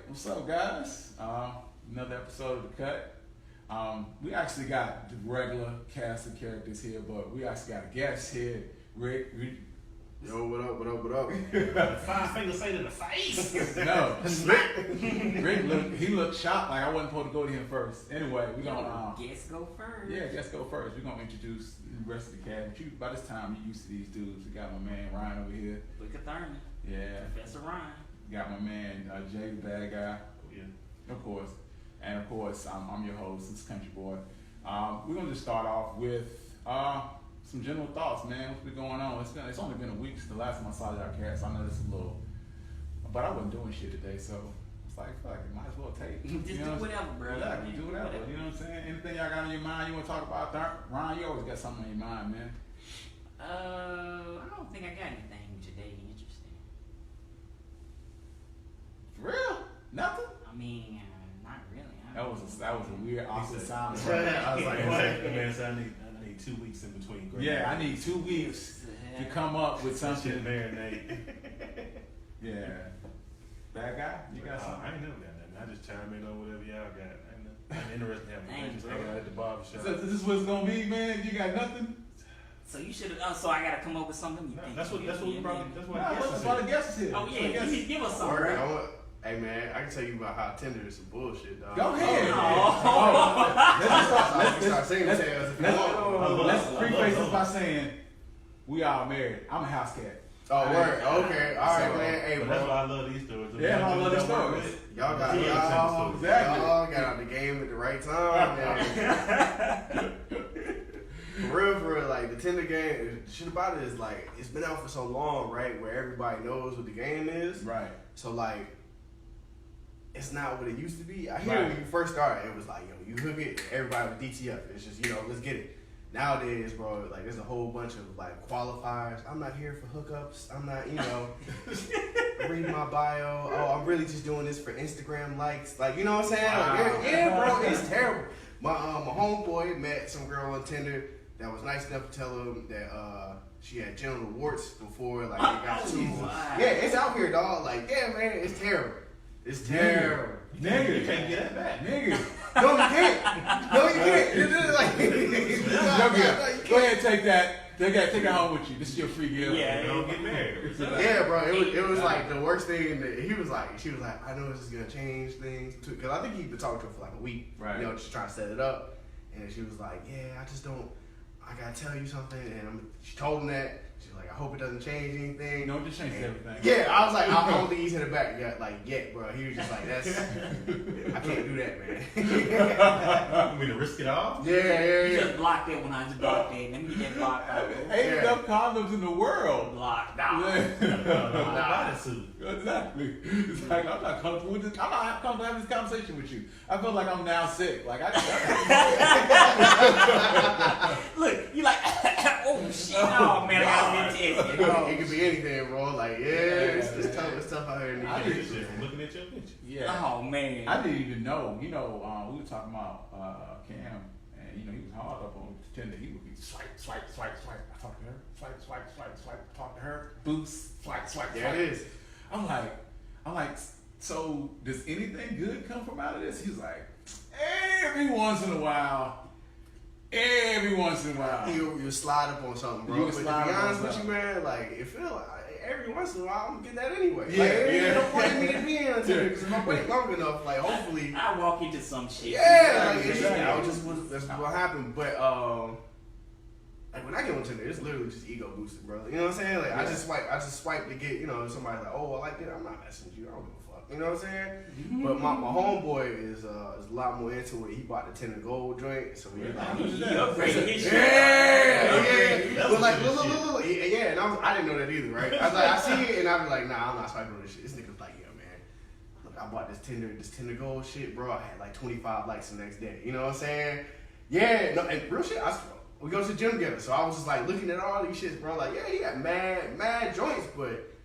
What's up, guys? Another episode of The Cut. We actually got the regular cast of characters here, but we actually got a guest here, Rick. Yo, what up? 5 fingers say to the face. No, Rick looked shocked like I wasn't supposed to go to him first. Anyway, we're gonna guest go first. Yeah, guest go first. We're gonna introduce the rest of the cast. By this time, you used to these dudes. We got my man Ryan over here. Look at Thurman. Yeah. Professor Ryan. Got my man Jay, the bad guy. Oh, yeah. Of course. And of course, I'm your host, this Country Boy. We're gonna just start off with some general thoughts, man. What's been going on? It's only been a week since the last time I saw y'all cats. I know this is a little, but I wasn't doing shit today, so it's like, fuck it, might as well take. Just do whatever, bro. Yeah, do whatever. You know what I'm saying? Anything y'all got on your mind you want to talk about? Ryan, you always got something on your mind, man. I don't think I got anything today interesting. For real? Nothing? I mean, not really. That was a weird, awkward silence. I was like, man, so I need 2 weeks in between. Yeah, I need 2 weeks to come up with something. Marinate. Yeah. Bad guy? You got something? I ain't never got nothing. I just chime in on whatever y'all got. I'm interested in having Thanks, conversations at the barbershop. So this is what it's gonna be, man. You got nothing? So you should have. So I gotta come up with something. You think That's what we probably. That's No, what that's why the guest is here. Oh yeah, give us something. Word, hey man, I can tell you about how Tinder is some bullshit, dog. Go ahead. Let's start saying tales if you want. Let's preface this by saying we all married. I'm a house cat. Oh, word. Okay. All right, man. Hey, But bro. that's why I love these stories. Yeah, I love these stories. Y'all got Exactly. y'all got out the game at the right time, man. For real, like the Tinder game, the shit about it is like it's been out for so long, right? Where everybody knows what the game is. Right. So like, it's not what it used to be. I hear when you first started, it was like, yo, you hook it, everybody with DTF. It's just, let's get it. Nowadays, bro, like there's a whole bunch of like qualifiers. I'm not here for hookups. I'm not, read my bio. Oh, I'm really just doing this for Instagram likes. Like, you know what I'm saying? Wow. Like, yeah, bro, it's terrible. My homeboy met some girl on Tinder that was nice enough to tell him that she had genital warts before like they got too. Yeah, it's out here, dog. Like, yeah, man, it's terrible. It's terrible. Nigga. You can't get that back. Nigga. No, you can't. No, you can't. Go ahead and take that. Take that home with you. This is your free gift. Yeah, Don't get married. Yeah, bro. It was like the worst thing. That she was like, I know this is gonna change things too, because I think he'd been talking to her for like a week, right? Just trying to set it up. And she was like, yeah, I gotta tell you something. And she told him that. She's like, I hope it doesn't change anything. No, it just changes everything. Yeah, I was like, I don't think he's hit it back yet, bro. He was just like, I can't do that, man. You mean to risk it all? Yeah. You just blocked that when I just blocked that. Let me get that blocked out. Ain't enough condoms in the world. Blocked out. Bodysuit. Exactly. It's like I'm not comfortable with this. I'm not comfortable having this conversation with you. I feel like I'm now sick. Like Look, you like, oh shit, oh man, I gotta be tested. It could be anything, bro. Like, it's tough. It's tough out here in I these did days. Shit, I'm looking at your picture. Yeah. Oh man. I didn't even know. We were talking about Cam, and he was hard up on Tinder. He would be swipe. I talk to her. Swipe. Talk to her. Boost. Swipe. Yeah, it is. I'm like, so does anything good come from out of this? He's like, every once in a while. You slide up on something, bro. But to be honest with you, something. man, like it feel like every once in a while I'm gonna get that anyway. Yeah, like, yeah. There's no point in me to be on Tinder because if I wait long enough, like hopefully. I walk into some shit. Yeah, like Exactly. that's what happened. But like when I get on Tinder, it's literally just ego boosted, bro. You know what I'm saying? Like I just swipe to get, somebody's like, oh, I like that. I'm not messing with you. I don't give a fuck. You know what I'm saying? Mm-hmm. But my homeboy is a lot more into it. He bought the Tinder Gold joint, so he's like, He upgraded his shit. yeah. But like, That's look, yeah. And I didn't know that either, right? I was like, I see it, and I was like, nah, I'm not swiping on this shit. This nigga's like, yeah, man. Look, I bought this Tinder Gold shit, bro. I had like 25 likes the next day. You know what I'm saying? Yeah, no, and real shit. We go to the gym together, so I was just like looking at all these shits, bro. Like, yeah, he got mad joints, but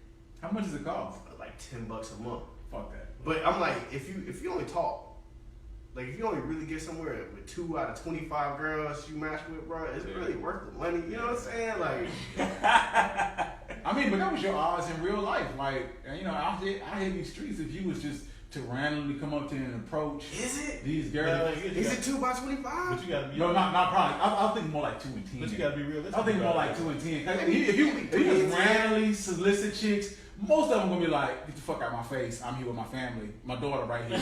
How much does it cost? like $10 a month. Fuck that. But I'm like, if you only talk, like if you only really get somewhere with 2 out of 25 girls you match with, bro, it's really worth the money. You know what I'm saying? Like, I mean, but that was your odds in real life. Like, out here in these streets, if you was just to randomly come up to you and approach Is it? these girls. Is it 2 by 25? But you gotta be. No, not probably. I think more like 2 and 10. But you gotta be realistic. I think more like 2 and 10. If you just randomly solicit chicks, most of them gonna be like, get the fuck out my face. I'm here with my family, my daughter right here.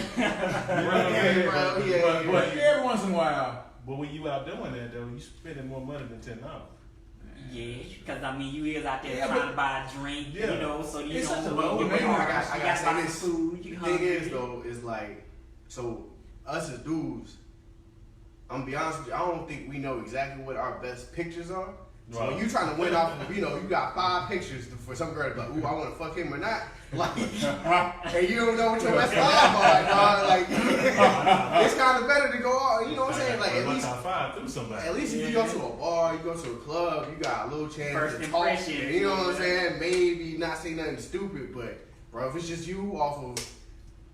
But every once in a while. But when you out doing that though, you spending more money than $10. Yeah, because I mean, you is out there trying to buy a drink, you know, so you it's know, such a low you man. I got some this. food. The thing is though, is like, so us as dudes, I'm gonna be honest with you, I don't think we know exactly what our best pictures are. So when you trying to win off of, you got 5 pictures for some girl to be like, ooh, I want to fuck him or not. Like, and you don't know what your best 5 are, dog. Like, it's kind of better to go out. You know what I'm saying? Like, at least if you go to a bar, you go to a club, you got a little chance First to talk. impression. You know what I'm saying? Maybe not say nothing stupid, but bro, if it's just you off of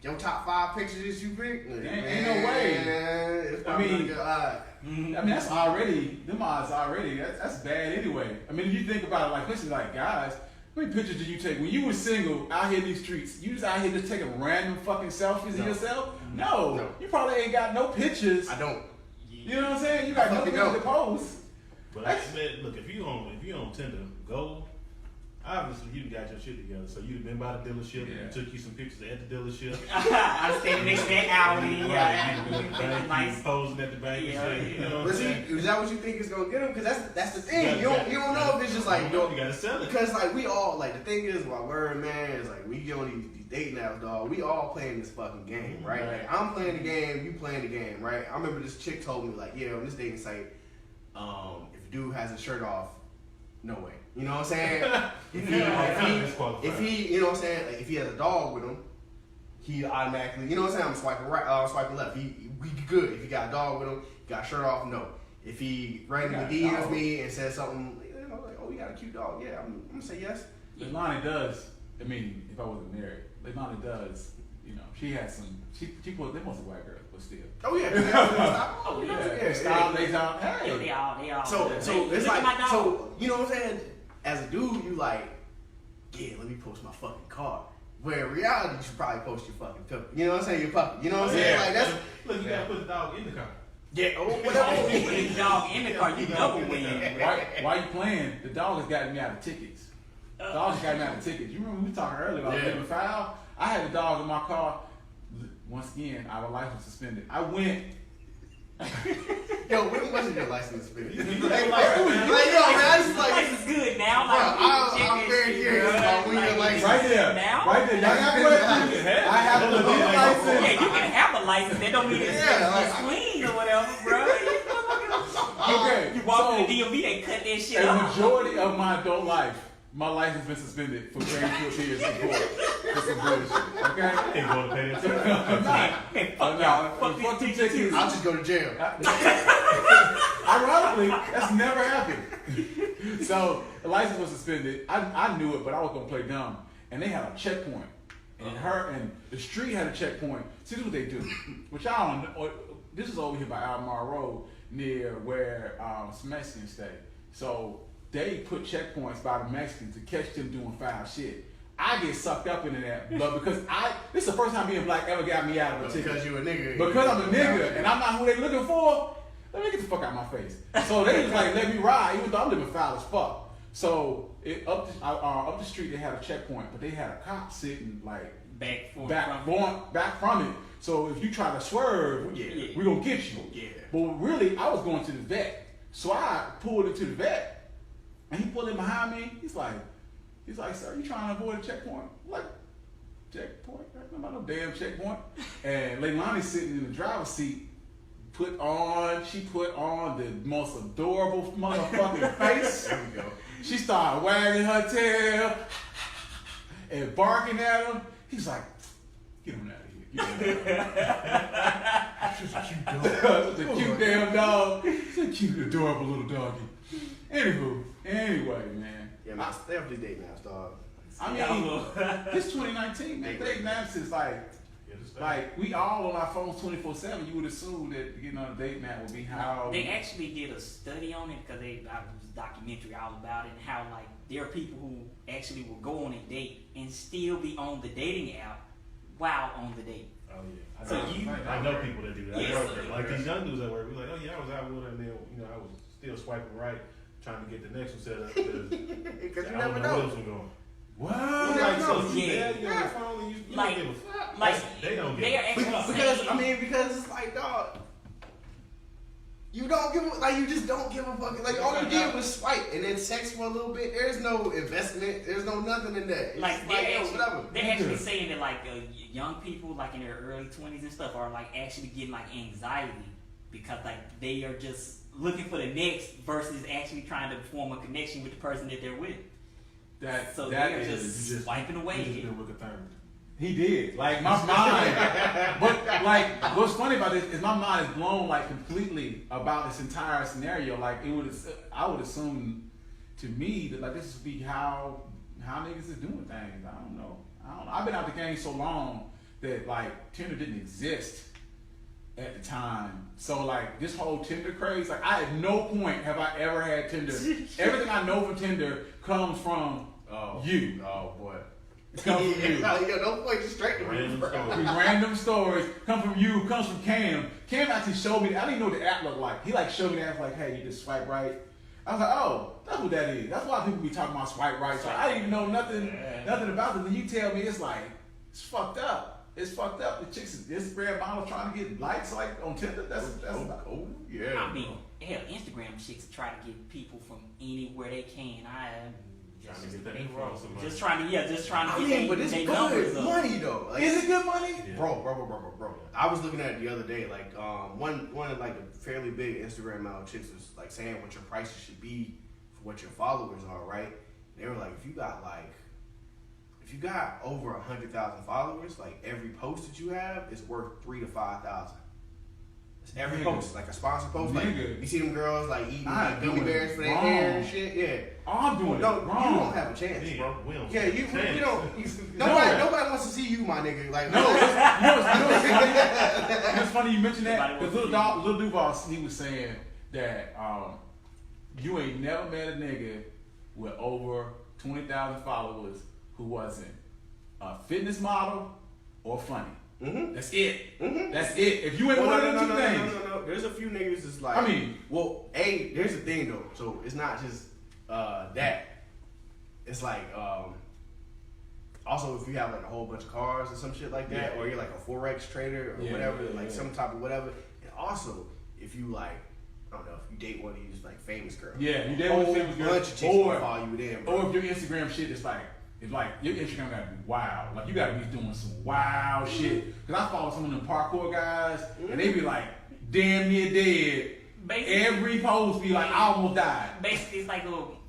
your top 5 pictures you pick, Ain't no way. It's probably not a good eye. I mean, that's already, them odds already, that's bad anyway. I mean, if you think about it, like, listen, like, guys, how many pictures did you take? When you were single, out here in these streets, you just out here just taking random fucking selfies of yourself? No. You probably ain't got no pictures. I don't. You know what I'm saying? You got no pictures to post. But man, look, if you on Tinder, go. Obviously, you got your shit together, so you've been by the dealership. Yeah. And took you some pictures at the dealership. I'm standing next to that Audi. Yeah, Nice. Posing at the bank and shit. You know what But I'm see, saying? is that what you think is gonna get him? Because that's the thing. You don't know if it's just like you gotta sell it. Because like we all like the thing is, my word, man, is like we get on these dating apps, dog. We all playing this fucking game, right? Like, I'm playing the game, you playing the game, right? I remember this chick told me like, yeah, on this dating site, if a dude has his shirt off, no way. You know what I'm saying? If he, you know what I'm saying? Like, if he has a dog with him, he automatically, you know what I'm saying? I'm swiping right, swiping left. We good. If he got a dog with him, got a shirt off, no. If he randomly DMs me and says something, you know, like, oh, we got a cute dog, yeah, I'm gonna say yes. Leilani does. I mean, if I wasn't married, Leilani does. You know, she had some. She put. They mostly white girls, but still. Oh yeah. Oh yeah. Style days out. Hey. They all. So it's like, so you know what I'm saying? As a dude, you like, yeah, let me post my fucking car. Where in reality, you should probably post your fucking puppy. You know what I'm saying? Your puppy. You know what I'm saying? Like that's. Look, you gotta put the dog in the car. Yeah. Oh, whatever. You put the dog in the car, you double win. Why you playing? The dog has gotten me out of tickets. The dog has gotten me out of tickets. You remember we were talking earlier about living foul? I had a dog in my car. Once again, our license suspended. I went. Yo, when wasn't your license suspended? Like, yo, man, I just like this is good now. I'm very curious about when your license. Right there. Now? Right there. Y'all got questions? I have a legit license. Yeah, you can have a license. That don't mean it's clean or whatever, bro. Okay. You walk in the DMV, they cut that shit A off. majority of my adult life, my license been suspended for paying 2 years in court. For some bullshit. Okay? I ain't going to pay that. I'm not. Hey, fuck y'all. Fuck Fuck 2 tickets. I'll just go to jail. Ironically, that's never happened. So the license was suspended. I knew it, but I was gonna play dumb. And they had a checkpoint, and the street had a checkpoint. See, this is what they do. Which I don't know. This is over here by Almar Road, near where some Mexicans stay. So they put checkpoints by the Mexicans to catch them doing foul shit. I get sucked up into that, but because this is the first time being black ever got me out of a ticket. Because you a nigga. Because I'm a nigga and I'm not who they looking for, let me get the fuck out of my face. So they just like let me ride, even though I'm living foul as fuck. So up the street they had a checkpoint, but they had a cop sitting like back from it. So if you try to swerve, we gonna get you. Yeah. But really, I was going to the vet, so I pulled into the vet, and he pulled in behind me. He's like, sir, you trying to avoid a checkpoint? I'm like, checkpoint? Ain't about no damn checkpoint. And Leilani's sitting in the driver's seat. She put on the most adorable motherfucking face. There we go. She started wagging her tail and barking at him. He's like, get him out of here. Get him out of here. She's a cute dog. It's a cute damn dog. It's a cute, adorable little doggy. Anyway, man. Yeah, man, stay up to date now, dog. I mean, it's 2019, man. Dating apps is like we all on our phones 24/7. You would assume that getting on a date app would be how they actually did a study on it because it was a documentary all about it and how like there are people who actually will go on a date and still be on the dating app while on the date. Oh yeah. So I know people that do that. Yes. I work there. Like these young dudes at work, we like, oh yeah, I was out with her, and then I was still swiping right, trying to get the next one set up because you I never don't know. where else was going. What? Like, so you Yeah. you on the phone and you Like- don't give a fuck. like, They don't give they are a actually fuck. Because it's like, dog, you don't give a, like, you just don't give a fuck. Like, all you did was swipe and then sex for a little bit. There's no investment. There's no nothing in that. It's Like just they're yo, actually, whatever. they're actually saying that like young people like in their early 20s and stuff are like actually getting like anxiety because like they are just looking for the next versus actually trying to form a connection with the person that they're with. So they're just swiping away. You just been with a third. He did. Like my mind, but like what's funny about this is my mind is blown like completely about this entire scenario. Like I would assume to me that like this would be how niggas is doing things. I don't know. I've been out the game so long that like Tinder didn't exist at the time. So like this whole Tinder craze, like I at no point have I ever had Tinder. Everything I know from Tinder comes from you. Oh boy. Comes from you. Don't point you straight to me. Random stories come from you, comes from Cam. Cam actually showed me. I didn't know what the app looked like. He like showed me the app like, hey, you just swipe right. I was like, oh, that's what that is. That's why people be talking about swipe right. So I didn't even know nothing about it. Then you tell me it's like it's fucked up. It's fucked up. The chicks, Instagram models trying to get likes like on Tinder. That's cool. Yeah. I mean, hell, Instagram chicks try to get people from anywhere they can. Trying to get that info on somebody. Just trying to get but it's their good numbers up. money though. Like, Is it good money? Yeah. Bro. I was looking at it the other day. Like, one of like the fairly big Instagram model chicks was like saying what your prices should be for what your followers are, right? They were like, if you got over 100,000 followers, like every post that you have is worth $3,000 to $5,000. Every post, like a sponsored post, like you see them girls like eating like gummy bears for their hair and shit. Yeah, I'm doing no, it wrong. you don't have a chance, bro. We don't Yeah, you chance. don't. Nobody wants to see you, my nigga. Like, No, you know what's funny you mentioned that? Everybody Because wants Lil Duval, he was saying that you ain't never met a nigga with over 20,000 followers who wasn't a fitness model or funny. Mm-hmm. That's it. Mm-hmm. That's it. If you ain't one of them two things. No. There's a few niggas that's like. I mean, here's the thing though. So it's not just that. It's like also if you have like a whole bunch of cars or some shit like that, or you're like a forex trader or whatever, some type of whatever. And also if you like, I don't know, if you date one of these like famous girls. Yeah, you date one of these famous girls. Bunch of chicks will follow you then, bro. Or if your Instagram shit is like, your Instagram gotta be wild. Like you gotta be doing some wild shit. Cause I follow some of them parkour guys, and they be like damn near dead. Basically, Every post be like, I almost died. Basically, it's like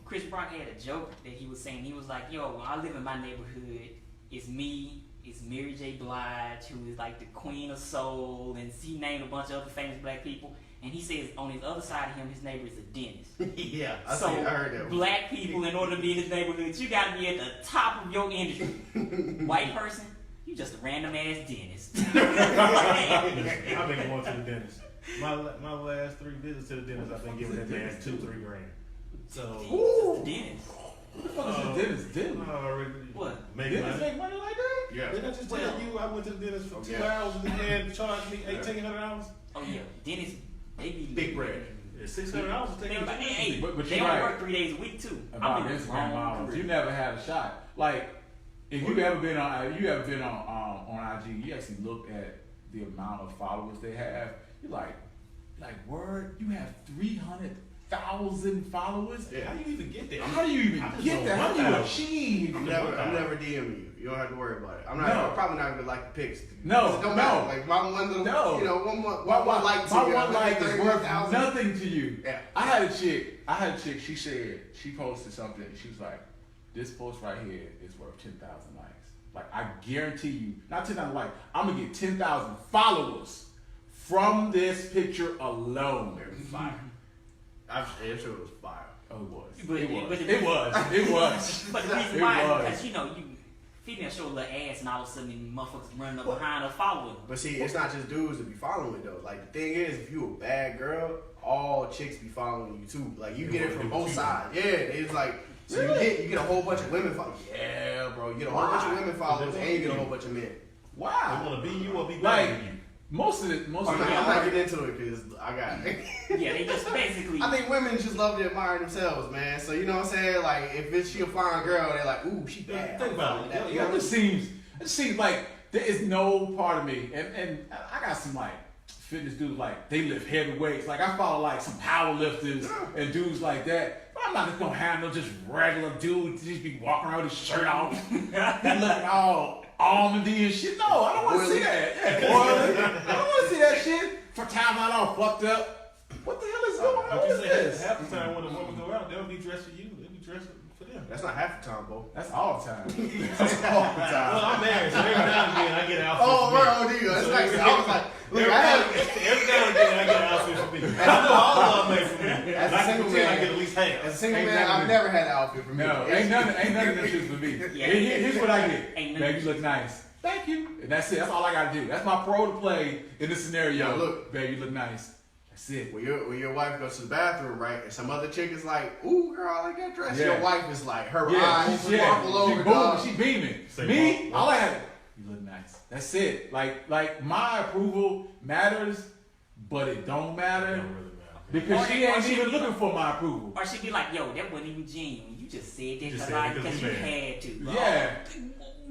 Chris Brock had a joke that he was saying. He was like, yo, when I live in my neighborhood, it's me, it's Mary J. Blige, who is like the queen of soul, and he named a bunch of other famous black people. And he says on his other side of him, his neighbor is a dentist. Yeah, I heard that. Black people, in order to be in this neighborhood, you got to be at the top of your industry. White person, you just a random ass dentist. I've been going to the dentist. My last 3 visits to the dentist, I've been giving that man $2-3 grand. So, Ooh. The dentist. What the fuck is the dentist doing? What? Dentists make money like that? Yeah. Didn't I just tell you I went to the dentist for 2 hours and the man charged me $1,800? Oh yeah, dentists, they be Big bread. It's $600 to take out Hey, But they you're only right work 3 days a week too. About I'm in Instagram models, you never had a shot. Like, if you ever been on IG, you actually look at the amount of followers they have. You're like word, you have 300,000 followers. Yeah. How do you even get there? How do you even get that? How do you achieve? I'm never DMing you. You don't have to worry about it. I'm probably not gonna like the pics. No, it don't matter. Like my one little, one like to you. One like is worth 30,000. nothing to you. Yeah. I had a chick. She said she posted something. She was like, "This post right here is worth 10,000 likes." Like I guarantee you, not 10,000 likes. I'm gonna get 10,000 followers from this picture alone. Fire. I'm sure it was fire. Oh, it was. But- It was. But the reason why is because females show a little ass and all of a sudden motherfuckers running up behind her following. But see, it's not just dudes that be following though. Like the thing is, if you a bad girl, all chicks be following you too. Like you get it from both sides. Yeah, it's like so you get a whole bunch of women followers. Yeah, bro, you get a whole bunch of women followers and you get a whole bunch of men. Why? They want to be you or be better Like than you. most of I'm not getting into it because I got it. Yeah, they just basically. I think women just love to admire themselves, man. So you know what I'm saying? Like if it's she a fine girl, they're like, ooh, she bad. Think about it. That. yeah, it seems like there is no part of me, and I got some like fitness dudes like they lift heavy weights. Like I follow like some power lifters and dudes like that. But I'm not just gonna have no just regular dude just be walking around with his shirt off, he looking all almondy and shit. No, I don't want to see that. Yeah, oily. I don't want to see that shit. For time I all fucked up. What the hell is going on But you with say this? half the time when a woman go out, they'll be dressed for you. They'll be dressed for them. That's not half the time, bro. That's all the time. That's all the time. Well, I'm married, so every now and again I get an outfit. Oh, for me. bro, dude, that's like I was like, look, Every I now have. and again I get an outfit for me. I know all of them made for me. As a I can single pretend I man- get at least half. As a single Ain't man, nothing I've to- never had an outfit for me. No, ain't none of them shit for me. Yeah. Here's what I get. Ain't none Man, of you look nice. Thank you. And that's it. That's all I gotta do. That's my pro to play in this scenario. Now look. Baby, you look nice. That's it. When your wife goes to the bathroom, right, and some other chick is like, ooh, girl, I like that dress. Yeah. Your wife is like, her Yeah, eyes sparkle over, dog. she beaming. Say Me, what? all I have, you look nice. That's it. Like my approval matters, but it don't It matter don't really matter. because she Or ain't she- even looking for my approval. Or she'd be like, yo, that wasn't even genuine. You just said that Just because said it 'cause you you mad. had to. Yeah.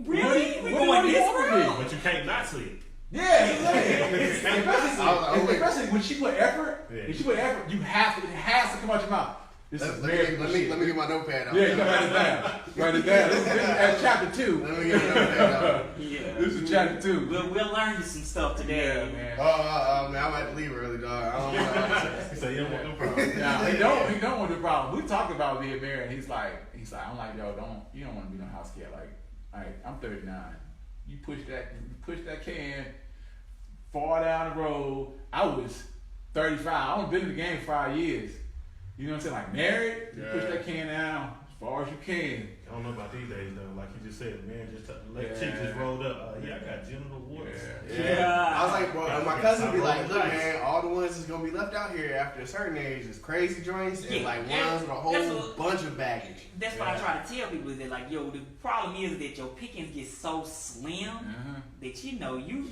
Really? We What do going you this want from me? route? But you can't not see it. Yeah, I was like, oh, wait. especially when she put effort. Yeah. When she put effort, you have to. It has to come out your mouth. This is very Let me get my notepad out. Yeah, you gotta write it down. Write it down. This is chapter 2. Let me get my notepad out. Yeah. This is chapter 2. We'll learn you some stuff today. Yeah, man. Oh, man, I might have to leave early, dog. I don't know. He said, you don't want no problem. Nah, he don't want the problem. We talked about being married. He's like, I'm like, yo, you don't want to be no house cat. Like, all right, I'm 39. You push that can far down the road. I was 35. I only been in the game 5 years. You know what I'm saying? Like married, you push Yeah. that can down as far as you can. I don't know about these days though. Like you just said, man, just Yeah. cheek just rolled up. Yeah, I got genital warts. Yeah. I was like, bro, and my cousin be like, look, Nice. man, all the ones that's gonna be left out here after a certain age is crazy joints and Yeah. like Yeah. ones with a whole That's what- bunch of baggage. That's what I try to tell people is that like, yo, the problem is that your pickings get so slim that you know you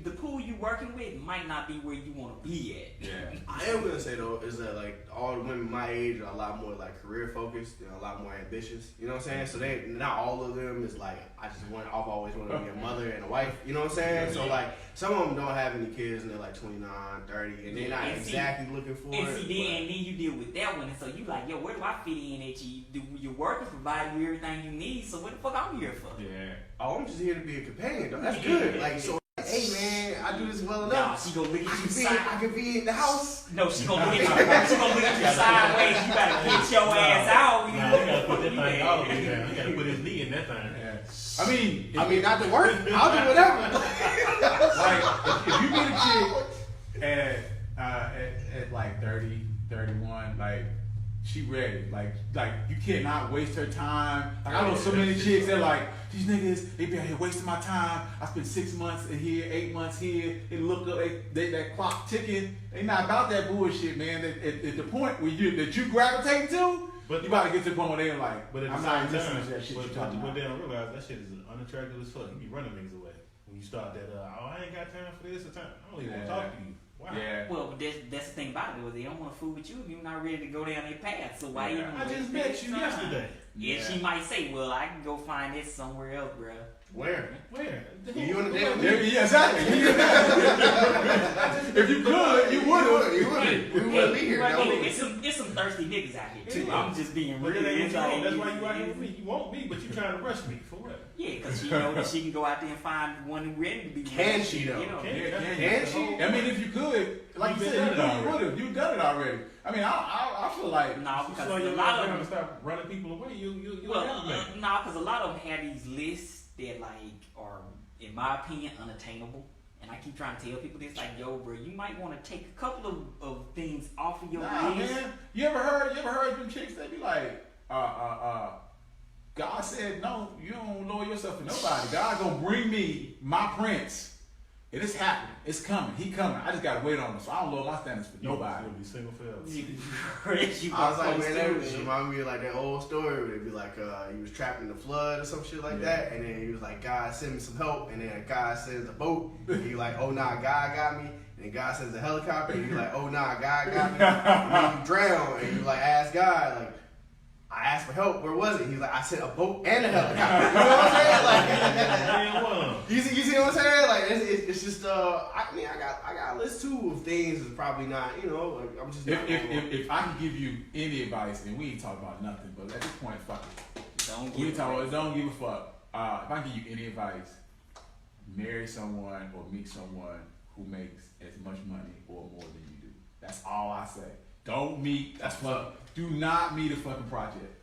the pool you working with might not be where you want to be at. Yeah. I am gonna say though is that like all the women my age are a lot more like career focused and a lot more ambitious. You know what I'm saying? So they not all of them is like I've always wanted to be a mother and a wife. You know what I'm saying? So like some of them don't have any kids and they're like 29, 30 and they're not And see- exactly looking for And it. see, then you deal with that one, and so you like, yo, where do I fit in at you? You're working, providing you everything you need, so what the fuck I'm here for? Yeah. Oh, I'm just here to be a companion. Though. That's Yeah. good. Like so, hey man, I do this well Nah, enough. she gonna look I at can you be, side. I can be in the house. No, she gonna look at you. She gonna look at you sideways. You better get your ass out. When you Nah, look you gotta at put that you thing all the way at. down. You gotta put his knee in that thing. Yeah. I mean, Not to work. I'll do whatever. like if you meet a chick at like 30, 31, like she ready. Like you cannot waste her time. Like I know so many chicks that like these niggas, they be out here wasting my time. I spent 6 months here, 8 months here. They look up, they that clock ticking. They not about that bullshit, man. At the point where you gravitate to, But- you about to get to the point where they like, But at I'm the not same listening time, to that shit you but talking they about. don't realize that shit is unattractive as fuck. You be running niggas away when you start that. I ain't got time for this or time. I don't even want to Yeah. talk to you. Wow. Yeah. Well, that's the thing about it. Was they don't want to fool with you if you're not ready to go down their path. So why Yeah. even? I just waste met their you time? yesterday. Yeah, Yeah. she might say, "Well, I can go find this somewhere else, bruh." Where? Where? You in the damn Yeah, exactly. If you could, you would. You would. We wouldn't be here. Right, No. it's some thirsty niggas out here too. Yeah. I'm just being But real. that ain't It's what you like- want. That's why you out here with me. You want me, but you trying to rush me for what? Yeah, because she know that she can go out there and find one who ready to be. Can with. she, though? You know? Can she? I mean, if you could, like you You've said, done it you would have. You've done it already. I mean, I feel like No, You because slow a your lot life of down them. and stop running people away. You Well, have man. no, because a lot of them have these lists that like are, in my opinion, unattainable. And I keep trying to tell people this, like, yo, bro, you might want to take a couple of things off of your nah, list. man. You ever heard them chicks that be like, God said no, you don't lower yourself to nobody. God gonna bring me my prince. And it's happening. It's coming. He coming. I just gotta wait on him. So I don't lower my standards for nobody. You'll be single forever. I was like, man, that just reminded me of like that old story where it'd be like, he was trapped in the flood or some shit like that, and then he was like, God, send me some help, and then God sends a boat, and he like, oh nah, God got me, and then God sends a helicopter, and he's like, oh nah, God got me, and then you drown, and you like ask God, like, I asked for help, where was it? He's like, I sent a boat and a helicopter. You know what I'm saying? Like, you see what I'm saying? Like, it's just, I mean, I got a list too of things that's probably not, you know, like, I'm just not. If I can give you any advice, and we ain't talking about nothing, but at this point, fuck it. Don't give a fuck. If I can give you any advice, marry someone or meet someone who makes as much money or more than you do. That's all I say. Don't meet. That's fuck. Do not meet a fucking project.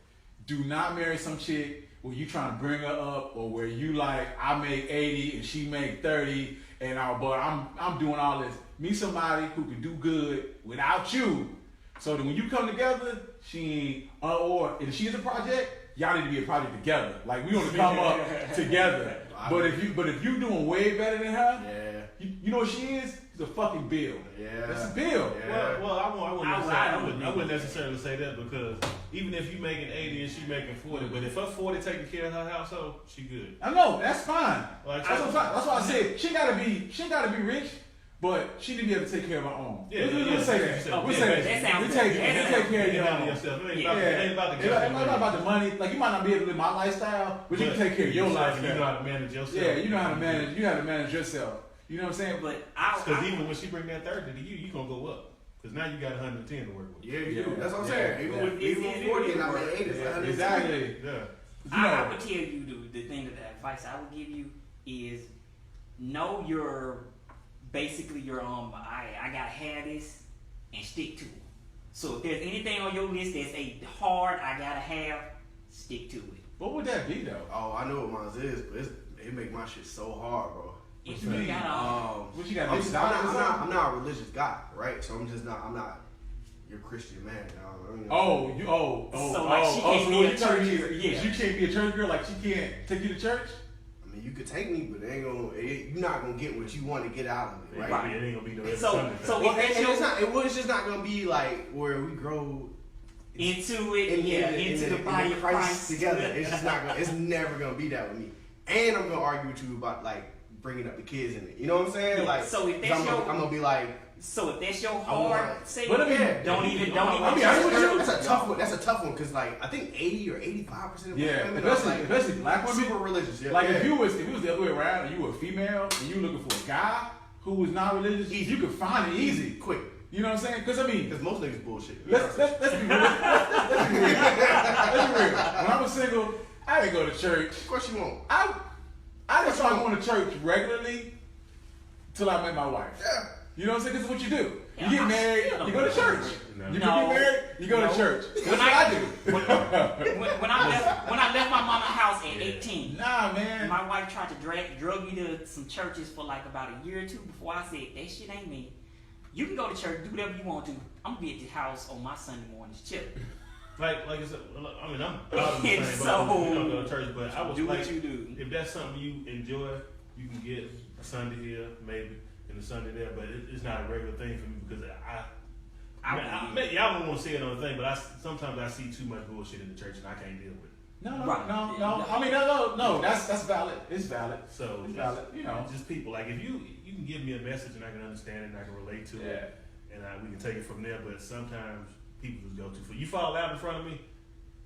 Do not marry some chick where you trying to bring her up, or where you like, I make 80 and she make 30, and I'm doing all this. Meet somebody who can do good without you, so that when you come together, she ain't, or if she's a project, y'all need to be a project together. Like, we want to come up together. But if you doing way better than her, you know what she is? It's a fucking bill. Yeah. That's a bill. Yeah. Well, I wouldn't necessarily say that, because even if you making 80 and she making 40, but if her 40 taking care of her household, she good. I know, that's fine. Like, that's why I said she gotta be rich, but she need to be able to take care of her own. We'll say that. We'll say that. We take care of your own. It ain't about the It's not about the money. Like, you might not be able to live my lifestyle, but you can take care of your lifestyle. You know how to manage yourself. Yeah, you know how to manage. You know how to manage yourself. You know what I'm saying? But because even when she bring that 30 to you gonna go up. Because now you got 110 to work with. Yeah, you do. That's what I'm saying. Even with 40 and I'm at 80, it's 110. Exactly. Yeah. I would tell you the thing that advice I would give you is know your I gotta have this, and stick to it. So if there's anything on your list that's a hard I gotta have, stick to it. What would that be though? Oh, I know what mine is, but it make my shit so hard, bro. What you mean? What you got? I'm not a religious guy, right? So I'm not your Christian man. She can't be a church girl. Like, she can't take you to church. I mean, you could take me, but you're not gonna get what you want to get out of it, right? It ain't gonna be no it's just not gonna be like where we grow into the body of Christ together. It's just not gonna. It's never gonna be that with me. And I'm gonna argue with you about like bringing up the kids in it. You know what I'm saying? Like, so if that's I'm gonna be like. So if that's your hard say, don't even. That's a tough one. That's a tough one because like I think 80 or 85% of women, especially black women, super religious. Yeah. Like if it was the other way around, and you were a female and you were looking for a guy who was not religious, you could find it easy, quick. You know what I'm saying? Because most niggas bullshit. Let's be real. Let's be real. When I was single, I didn't go to church. Of course you won't. I didn't start going to church regularly till I met my wife. Yeah. You know what I'm saying? This is what you do. You get married, you go to church. You get married, you go to church. That's what I do. When I left my mama's house at 18, nah, man. My wife tried to drug me to some churches for like about a year or two before I said, that shit ain't me. You can go to church, do whatever you want to. I'm gonna be at the house on my Sunday mornings, chilling. Like I said, I mean, I'm proud of the same, but you don't go to church. But I was do like, what you do. If that's something you enjoy, you can get a Sunday here, maybe, and a Sunday there. But it's not a regular thing for me because y'all don't want to say it on the thing, but sometimes I see too much bullshit in the church and I can't deal with it. No. I mean, no. That's valid. It's valid. So it's valid. You know, just people like if you can give me a message and I can understand it and I can relate to it, and we can take it from there. But sometimes people just go too far. You fall out in front of me,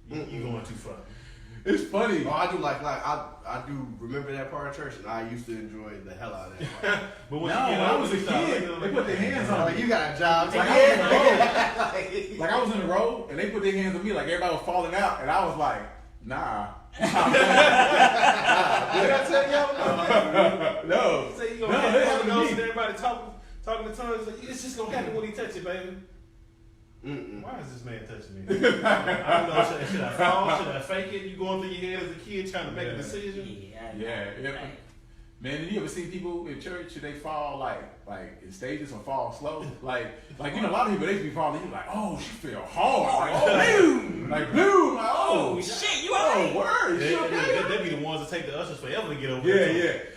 you going too far. It's funny. Oh, I do I do remember that part of church, and I used to enjoy the hell out of that part. But when I was a kid, they put their hands on me. You got a job. Like I was in the row, and they put their hands on me like everybody was falling out, and I was like, nah. Did I tell y'all? No. Say you gonna have to and everybody talking to tongues. It's just gonna happen when he touch it, baby. Why is this man touching me? I don't know. Should I fall? Should I fake it? You going through your head as a kid trying to make a decision? Yeah. Man, did you ever see people in church? They fall like like in stages or fall slow. Like you know, a lot of people they be falling. You like, oh, she fell hard. Like, oh, boom, like boom. Like, oh, shit, you alright? Oh, word. They be the ones that take the ushers forever to get over. Yeah.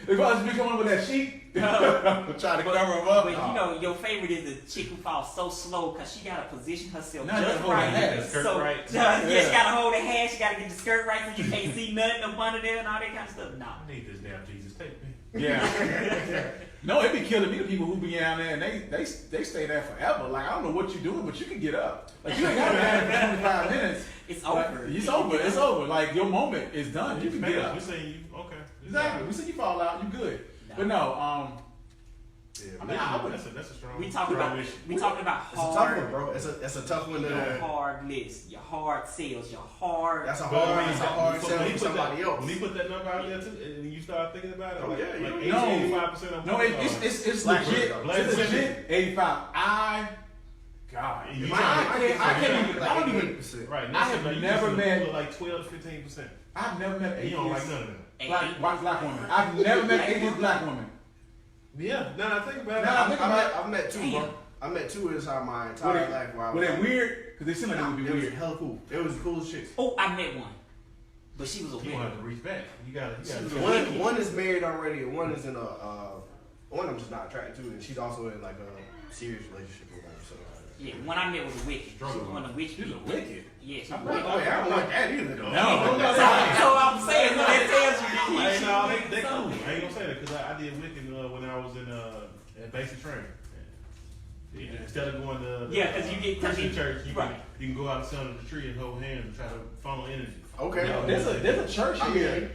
If I just be coming with that sheet, try to cover them up. But you know, your favorite is the chick who falls so slow because she gotta position herself Now just hold her right. head. So right. she gotta hold her hand. She gotta get the skirt right so you can't see nothing up under there and all that kind of stuff. No. I need this damn Jesus tape, man. Yeah. No, it be killing me the people who be down there and they stay there forever. Like I don't know what you're doing, but you can get up. Like you ain't got to be there for 25 minutes. It's over. It's over. It's over. Like your moment is done. You can get up. We saying you okay. Exactly. We said you fall out, you good. No. But no, Yeah, I mean, that's a strong. We talking about issue. It's a tough one, bro. It's a tough one. Your hard list, your hard sales, your hard. That's a But hard. I mean, That's a hard sell when he for put somebody else. When he put that number out there too, and you start thinking about it, Oh, like, yeah, like yeah. 85% of no, it's Black legit. women, It's legit. 85. God, You I can't even. I don't even. 8%. right. I have never met like 12 to 15%. I've never met And you don't like atheist none of them. black women. I've never met atheist black women. Yeah. Now I think about it. Now I think about it. I've met two, bro. I met two inside my entire life. Were they weird? Because they seem like they would be It was weird. hella cool. It was the coolest chicks. Oh, I met one, but she was a You gonna winner. have to reach back. You gotta. One is married already, and one is in a. One I'm just not attracted to, and she's also in like a serious relationship with her. So. Yeah, one I met was a wicked. She was one of the witch She's a people. wicked. Yeah, she was Oh, wicked. yeah, I don't like that either, though. No. So I'm saying, so that tells you. Hey, no, they cool. I ain't gonna say that because I did Wiccan when I was in at basic training. Instead of going to Yeah, 'cause you get- Christian church, you right. can go out under the tree and hold hands and try to funnel energy. Okay. Yeah. There's a church here.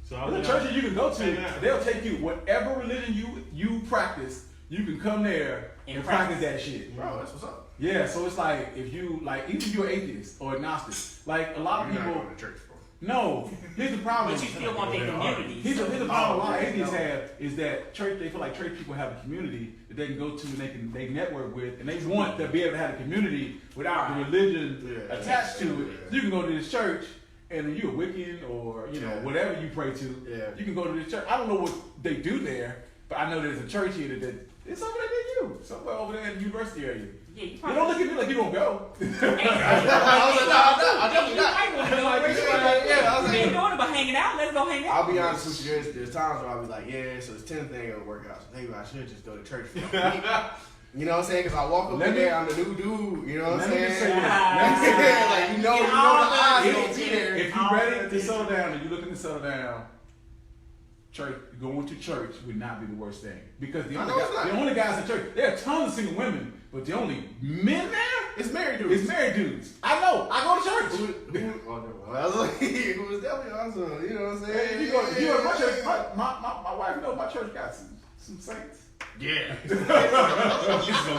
So I There's went a church out- that you can go to. Hang out. They'll take you whatever religion you practice. You can come there and practice that shit. Bro, that's what's up. Yeah, so it's like if you like, even if you're atheist or agnostic, like a lot of You're not people. going to church, bro. No, here's the problem. But you still want their community. Here's so- the problem a lot of atheists have is that church. They feel like church people have a community that they can go to and they network with, and they want to be able to have a community without the religion Yeah. attached to it. Yeah. So you can go to this church, and if you're a Wiccan or whatever you pray to, you can go to this church. I don't know what they do there, but I know there's a church here that it's over there near you, somewhere over there in the university area. Yeah, you They probably don't look at me like you don't go. I was like, no, I definitely not. Yeah, I was We ain't like, doing it but hanging out. Let's go hang out. I'll be honest with you. There's times where I'll be like, yeah, so this 10th thing ain't gonna work out. So maybe I should just go to church for a week. You know what I'm saying? Because I walk up in there, I'm the new dude. You know what I'm Let me just say saying? this. Let me say this. Like, you know the eyes gonna be there. If you're ready to settle down and you're looking to settle down, church going to church would not be the worst thing. Because the only guys in church, there are tons of single women, but the only men there It's married dudes. is married dudes. I know. I go to church. I was like, it was definitely awesome. You know what I'm saying? Hey, you go to my church. My wife knows my church got some saints. Yeah. He's gonna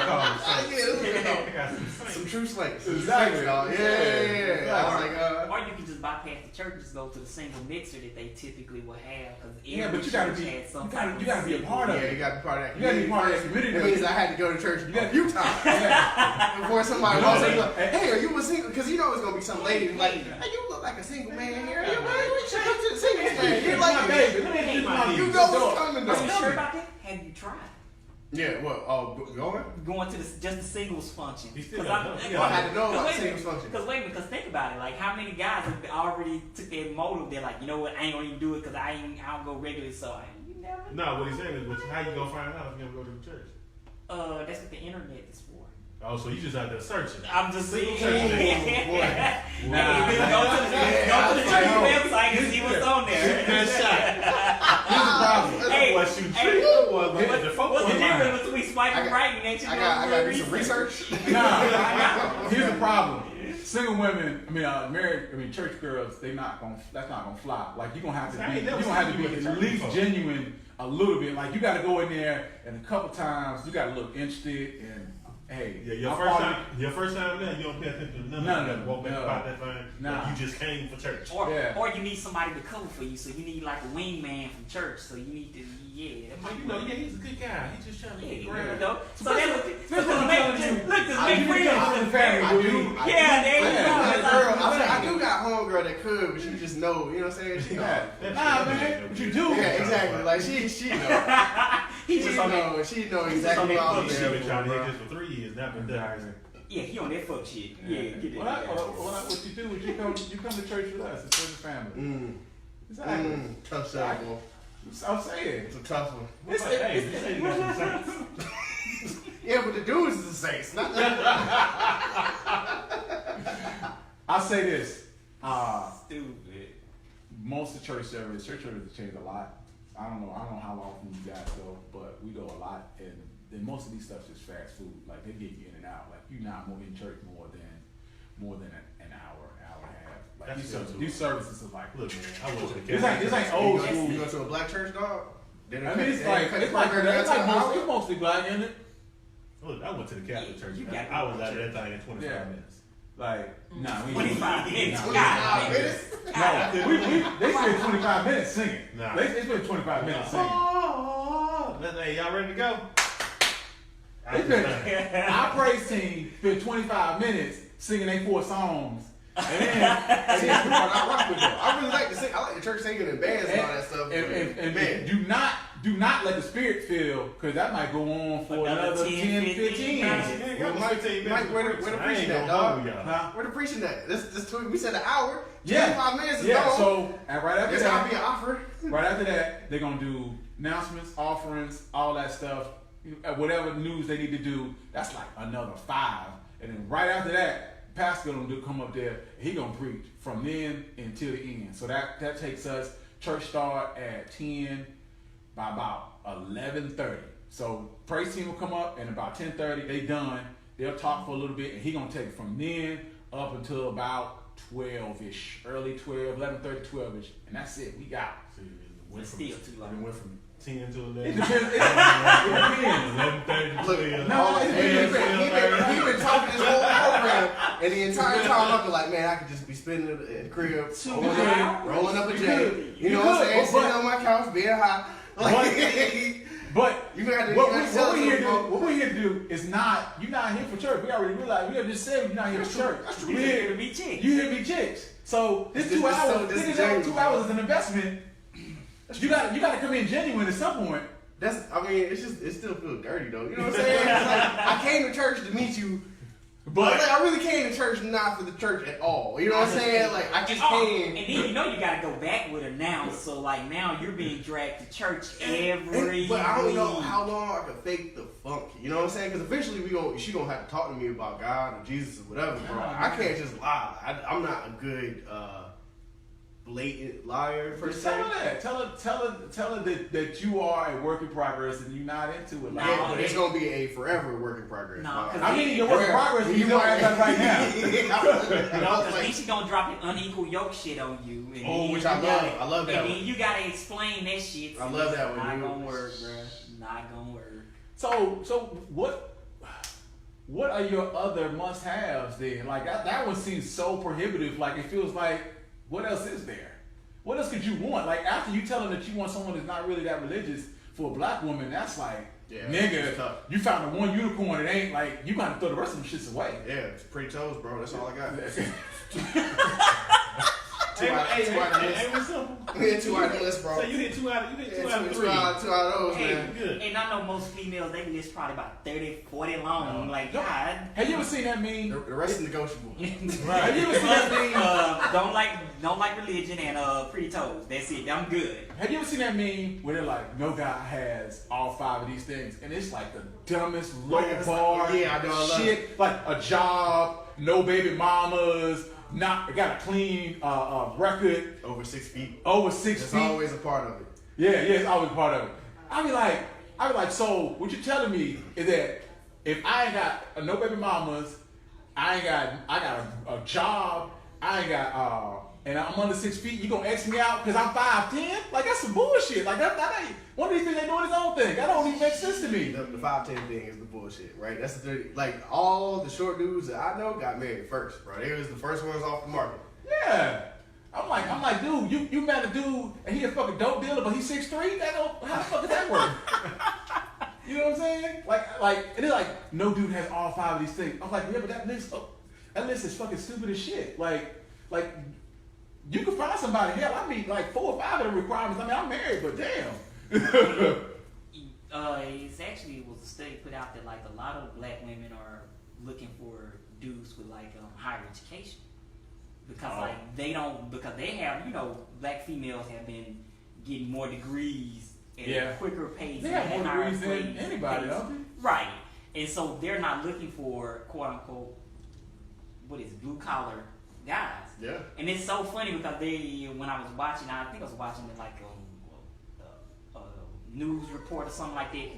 call Yeah, some true slanks. Exactly. Yeah. I was like, Or you can just bypass the church and just go to the single mixer that they typically will have. Cause Yeah, but you gotta be a part of yeah, it. you gotta be part of that. You gotta be part of that community. That means I had to go to church gotta- a few times before somebody walks in like, hey, are you a single? Because you know it's gonna be some lady like, hey, you look like a single man here. You man, we change to the single man. You're My like, baby. Let me introduce you you. know what's coming Are you though. sure about that? Have you tried? Yeah, what? Oh, going? Going to just the singles function. He still 'Cause got I'm- to- I had to know about Cause wait a singles minute, function. Because wait a minute, because think about it. Like, how many guys have already took their motive? They're like, you know what? I ain't gonna even do it because I don't go regularly. So you never. No, what he's saying is, how you gonna find out if you don't go to the church? That's what the internet is for. Oh, so you just out there searching. I'm just saying. Church Hey, Nah. go to the church website and see what's on there. Good shot. Here's the problem. Hey, What you hey, treat the one like What's the the folk difference between swiping I got- right and ain't you I got to do some research. Nah, here's the problem. Single women, married, church girls, that's not gonna fly. Like you're gonna have to I be, ain't never you gonna have to seen be you at at least church genuine a little bit. Like you got to go in there and a couple times you got to look interested and hey, Yeah, your first time there, you don't pay attention to none of that. Walk back about that thing. Nah. You just came for church. Or you need somebody to cover for you, so you need like a wingman from church. So you need to, that might be. He's a good guy. He's just trying to get Yeah, around. though. So That's that what- look, that's what I'm telling you. look, this I make do friends that with the family, family. dude. Yeah, there you go. I do got homegirl that could, but she just know, you know what I'm saying? She know. Nah, man, what you do? Yeah, exactly. Like she know. He just on that. She know He exactly just on what I that was She's there been trying to for, hit bro. this for 3 years. Now been done. Yeah, he on that fuck shit. Yeah, get that. What you do is you come to church with us. It's for the family. Exactly. Tough sell, boy. I'm saying. It's a tough one. Hey, you say you got some sense. Yeah, but the dudes is the Saints, not the I'll say this. Stupid. Most of church service have changed a lot. I don't know how often you guys go, but we go a lot, and then most of these stuff's just fast food. Like they get you in and out. Like you're not more in church more than an hour and a half. Like these services are like, Look, man, I went to the this Catholic ain't church. old You school. go to a black church, dog? It's mostly black, isn't it? Look, I went to the Catholic church. You got I was out of that thing in 25 Yeah. minutes. Like, nah, we 25 minutes. Nah, God, No, they spent 25 minutes singing. Nah. They spent 25 minutes singing. Hey, y'all ready to go? They spent, our praise team spent 25 minutes singing their 4 songs. And then, I rock with them. I really like to sing. I like the church singing in bands and all that stuff. and man, do not let the spirit fill, because that might go on for another 10, 15 minutes. Well, Mike, where the preaching at, dog? Where the preaching at? We said an hour. 25 minutes is gone. So and right after There's that, gotta be an offer. right after that, they're gonna do announcements, offerings, all that stuff. Whatever news they need to do, that's like another 5. And then right after that, pastor gonna come up there. He gonna preach from then until the end. So that takes us. Church start at 10. By about 11:30. So praise team will come up, and about 10:30 they done. They'll talk for a little bit, and he gonna take it from then up until about 12ish, early 12, 11:30, 12ish, and that's it. We got. It's still too long. It went from 10 to 11. It depends. It depends. 11:30 to 12. No, it depends. He been talking this whole program, and the entire time I'm like, man, I could just be spending it at the crib, rolling up a J. You know what I'm saying? Sitting on my couch, being high. But you gotta, what we're here to do is not. You're not here for church. We already realized. We have just said you're not here for church. You're here to be chicks. You here to be chicks. So this 2 hours. This 2 hours is an investment. You got to come in genuine at some point. It still feels dirty though. You know what I'm saying? It's like, I came to church to meet you, but I really came to church not for the church at all. You know what I'm saying? Like I just came. And then you gotta go back with her now. So like now you're being dragged to church every But I don't know week. how long I can fake the funk. You know what I'm saying? Because eventually she gonna have to talk to me about God or Jesus or whatever, bro. I can't just lie. I'm not a good blatant liar per Just se. tell her that. Tell her that you are a work in progress and you're not into it. Like, Yeah, but it's gonna be a forever work in progress. No, because I mean, your work in progress is you know that right now. Because then she gonna drop an unequal yoke shit on you. And Oh, then which you I love. gotta- I love that And one. then you gotta explain that shit. I love that one, Not dude. gonna work, bruh. Not gonna work. So what are your other must-haves then? Like that one seems so prohibitive. Like it feels like, what else is there? What else could you want? Like after you tell them that you want someone that's not really that religious for a black woman, that's like, Yeah, nigga, it's tough. you found the one unicorn. It ain't like you got to throw the rest of them shits away. Yeah, it's pretty toes, bro. That's all I got. Hey, what's up? We hit 2 out of the list, bro. So you hit 2 out of 3. Two out of those, man. Good. And I know most females, they list probably about 30, 40 long. Like, God. Have you ever seen that meme? The rest is negotiable. Have you ever seen that meme? Don't like religion and pretty toes. That's it. I'm good. Have you ever seen that meme where they're like, no guy has all 5 of these things, and it's like the dumbest low bar Yeah, I know, I love shit, like a job, no baby mamas, got a clean record, Over 6 feet. over 6 That's feet. always a part of it. Yeah, it's always part of it. I be like, so what you telling me is that if I ain't got no baby mamas, I got a job, I ain't got and I'm under 6 feet, you gonna X me out because I'm 5'10"? Like that's some bullshit. Like that ain't one of these things. They doing his own thing. That don't even make sense to me. The 5'10" thing is the bullshit, right? That's the like all the short dudes that I know got married first, bro. They was the first ones off the market. Yeah. I'm like, dude, you met a dude and he a fucking dope dealer, but he's 6'3"? How the fuck does that work? You know what I'm saying? Like, and it's like, no dude has all 5 of these things. I'm like, yeah, but that list is fucking stupid as shit. Like, you can find somebody. Hell, I meet like 4 or 5 of the requirements. I mean, I'm married, but damn. It was a study put out that like a lot of black women are looking for dudes with like higher education because because they have black females have been getting more degrees at a quicker pace. They have more degrees than anybody, don't they? Right, and so they're not looking for quote unquote blue collar guys. Yeah. And it's so funny because when I was watching, I think I was watching it like a news report or something like that.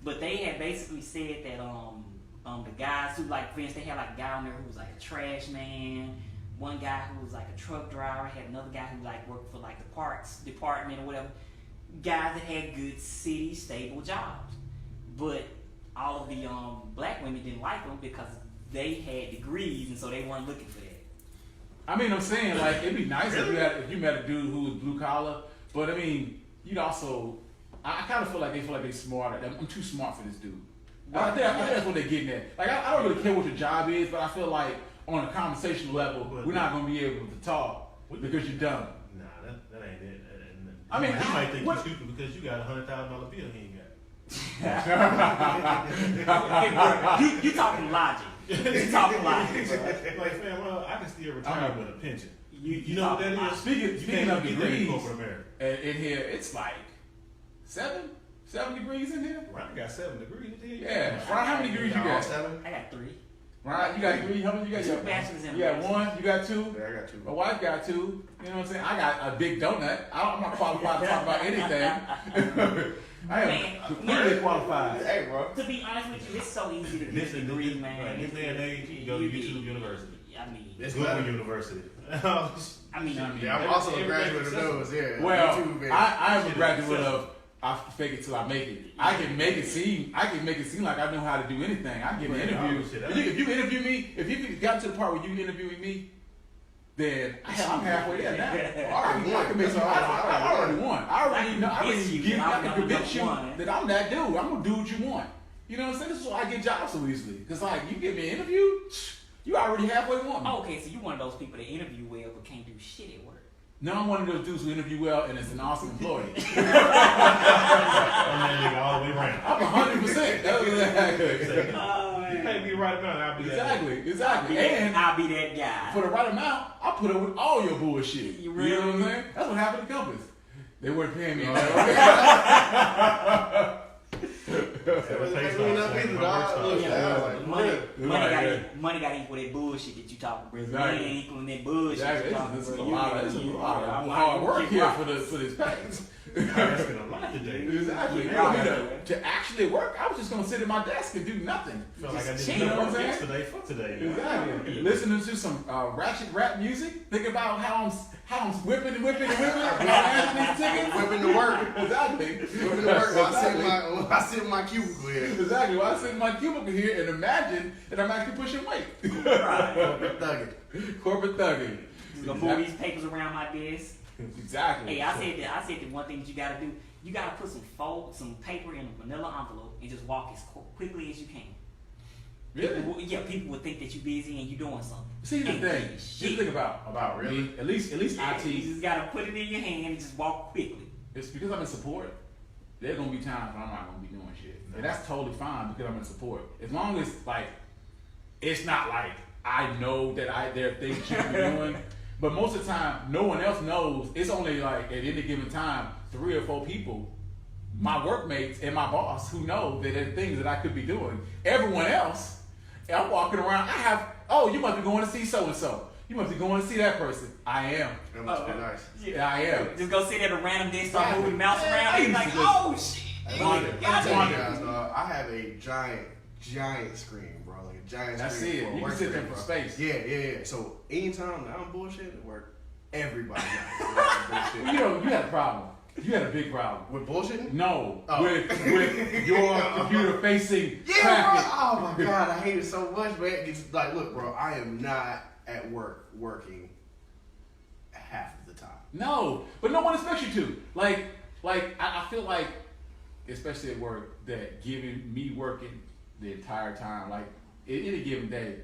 But they had basically said that the guys who like, for instance, they had like a guy on there who was like a trash man, one guy who was like a truck driver, had another guy who like worked for like the parks department or whatever. Guys that had good city stable jobs, but all of the black women didn't like them because they had degrees, and so they weren't looking for that. I mean, I'm saying like it'd be nice if you met a dude who was blue collar, but I mean, you'd also I kind of feel like they're smarter. I'm too smart for this dude. I think that's what they're getting at. Like I don't really care what your job is, but I feel like on a conversational level, we're not gonna be able to talk because you're dumb. Nah, that ain't it. I mean, you might think you're stupid because you got $100,000 bill he ain't got. you talking logic. You talking logic. Like, fam, well, I can still retire with a pension. You know what that is? Speaking of degrees, corporate America. In here, it's like 7 degrees in here. Ryan got 7 degrees. Yeah, Ryan, how many degrees you got? 7. I got 3. Ryan, you got 3. How many you got? 2 bachelors and you got 1. You got 2. Yeah, I got 2. My wife got 2. You know what I'm saying? I got a big donut. I'm not qualified to talk about anything. I am completely qualified. Hey, bro. To be honest with you, it's so easy to get a degree, man. Right, this day and age, you can go to YouTube University. I mean, It's Google University. Yeah, I'm also a graduate of those. Yeah. Well, YouTube, I am a graduate of I fake it till I make it. I can make it seem like I know how to do anything. I get an interview. If you interview me, if you got to the part where you interviewing me, then I'm halfway there now. I already won. I can convince you that I'm that dude. I'm gonna do what you want. You know what I'm saying? This is why I get jobs so easily. Cause like you give me an interview, you already halfway won me. Oh, okay, so you one of those people that interview well but can't do shit at work. No, I'm one of those dudes who interview well and is an awesome employee. All the way around. I'm 100%. That's exactly. You pay me the right amount, I'll be Exactly. And I'll be that guy. for the right amount, I'll put up with all your bullshit. You know what I'm really? saying? That's what happened to Compass. They weren't paying me. Money got equal that bullshit that you talking about. Exactly. Money ain't equaling that bullshit. Exactly. This is a lot of hard work here for this package. I'm asking a lot today. Exactly. To actually work, I was just gonna sit at my desk and do nothing. Felt like I Just didn't chill, know you know what I'm saying? yesterday for today. Exactly. Listening to some ratchet rap music. Think about how I'm whipping and whipping and whipping. Answering these tickets. Whipping to work. Exactly. Whipping to work while I sit in my cubicle here. Exactly. While I sit in my cubicle here and imagine that I'm actually pushing weight. Corporate thugging. Corporate thugging. Just gonna move these papers around my desk. Exactly. Hey, I said that one thing that you gotta do. You gotta put some paper in a manila envelope and just walk as quickly as you can. Really? People would think that you're busy and you're doing something. See the thing. Just think about really? me. At least You IT. just gotta put it in your hand and just walk quickly. It's because I'm in support. There's gonna be times when I'm not gonna be doing shit, and that's totally fine because I'm in support. As long as like, it's not like I know that there are things you should be doing. But most of the time, no one else knows. It's only like at any given time, 3 or 4 people, my workmates and my boss, who know that there are things that I could be doing. Everyone else, I'm walking around. You must be going to see so and so. You must be going to see that person. I am. That must be nice. Yeah, I am. Just go sit at a random desk, start moving the mouse around, and be like, oh shit. I have a giant screen, bro. Like a giant That's screen. it. You can sit there for space. Yeah. So anytime I'm bullshitting at work, everybody knows. You had a problem. You had a big problem. With bullshitting? No. With your computer facing Yeah, traffic. bro. Oh my god, I hate it so much, man. It's like, look, bro, I am not at work working half of the time. No, but no one expects you to. Like I feel like, especially at work, that giving me working the entire time, like in a given day,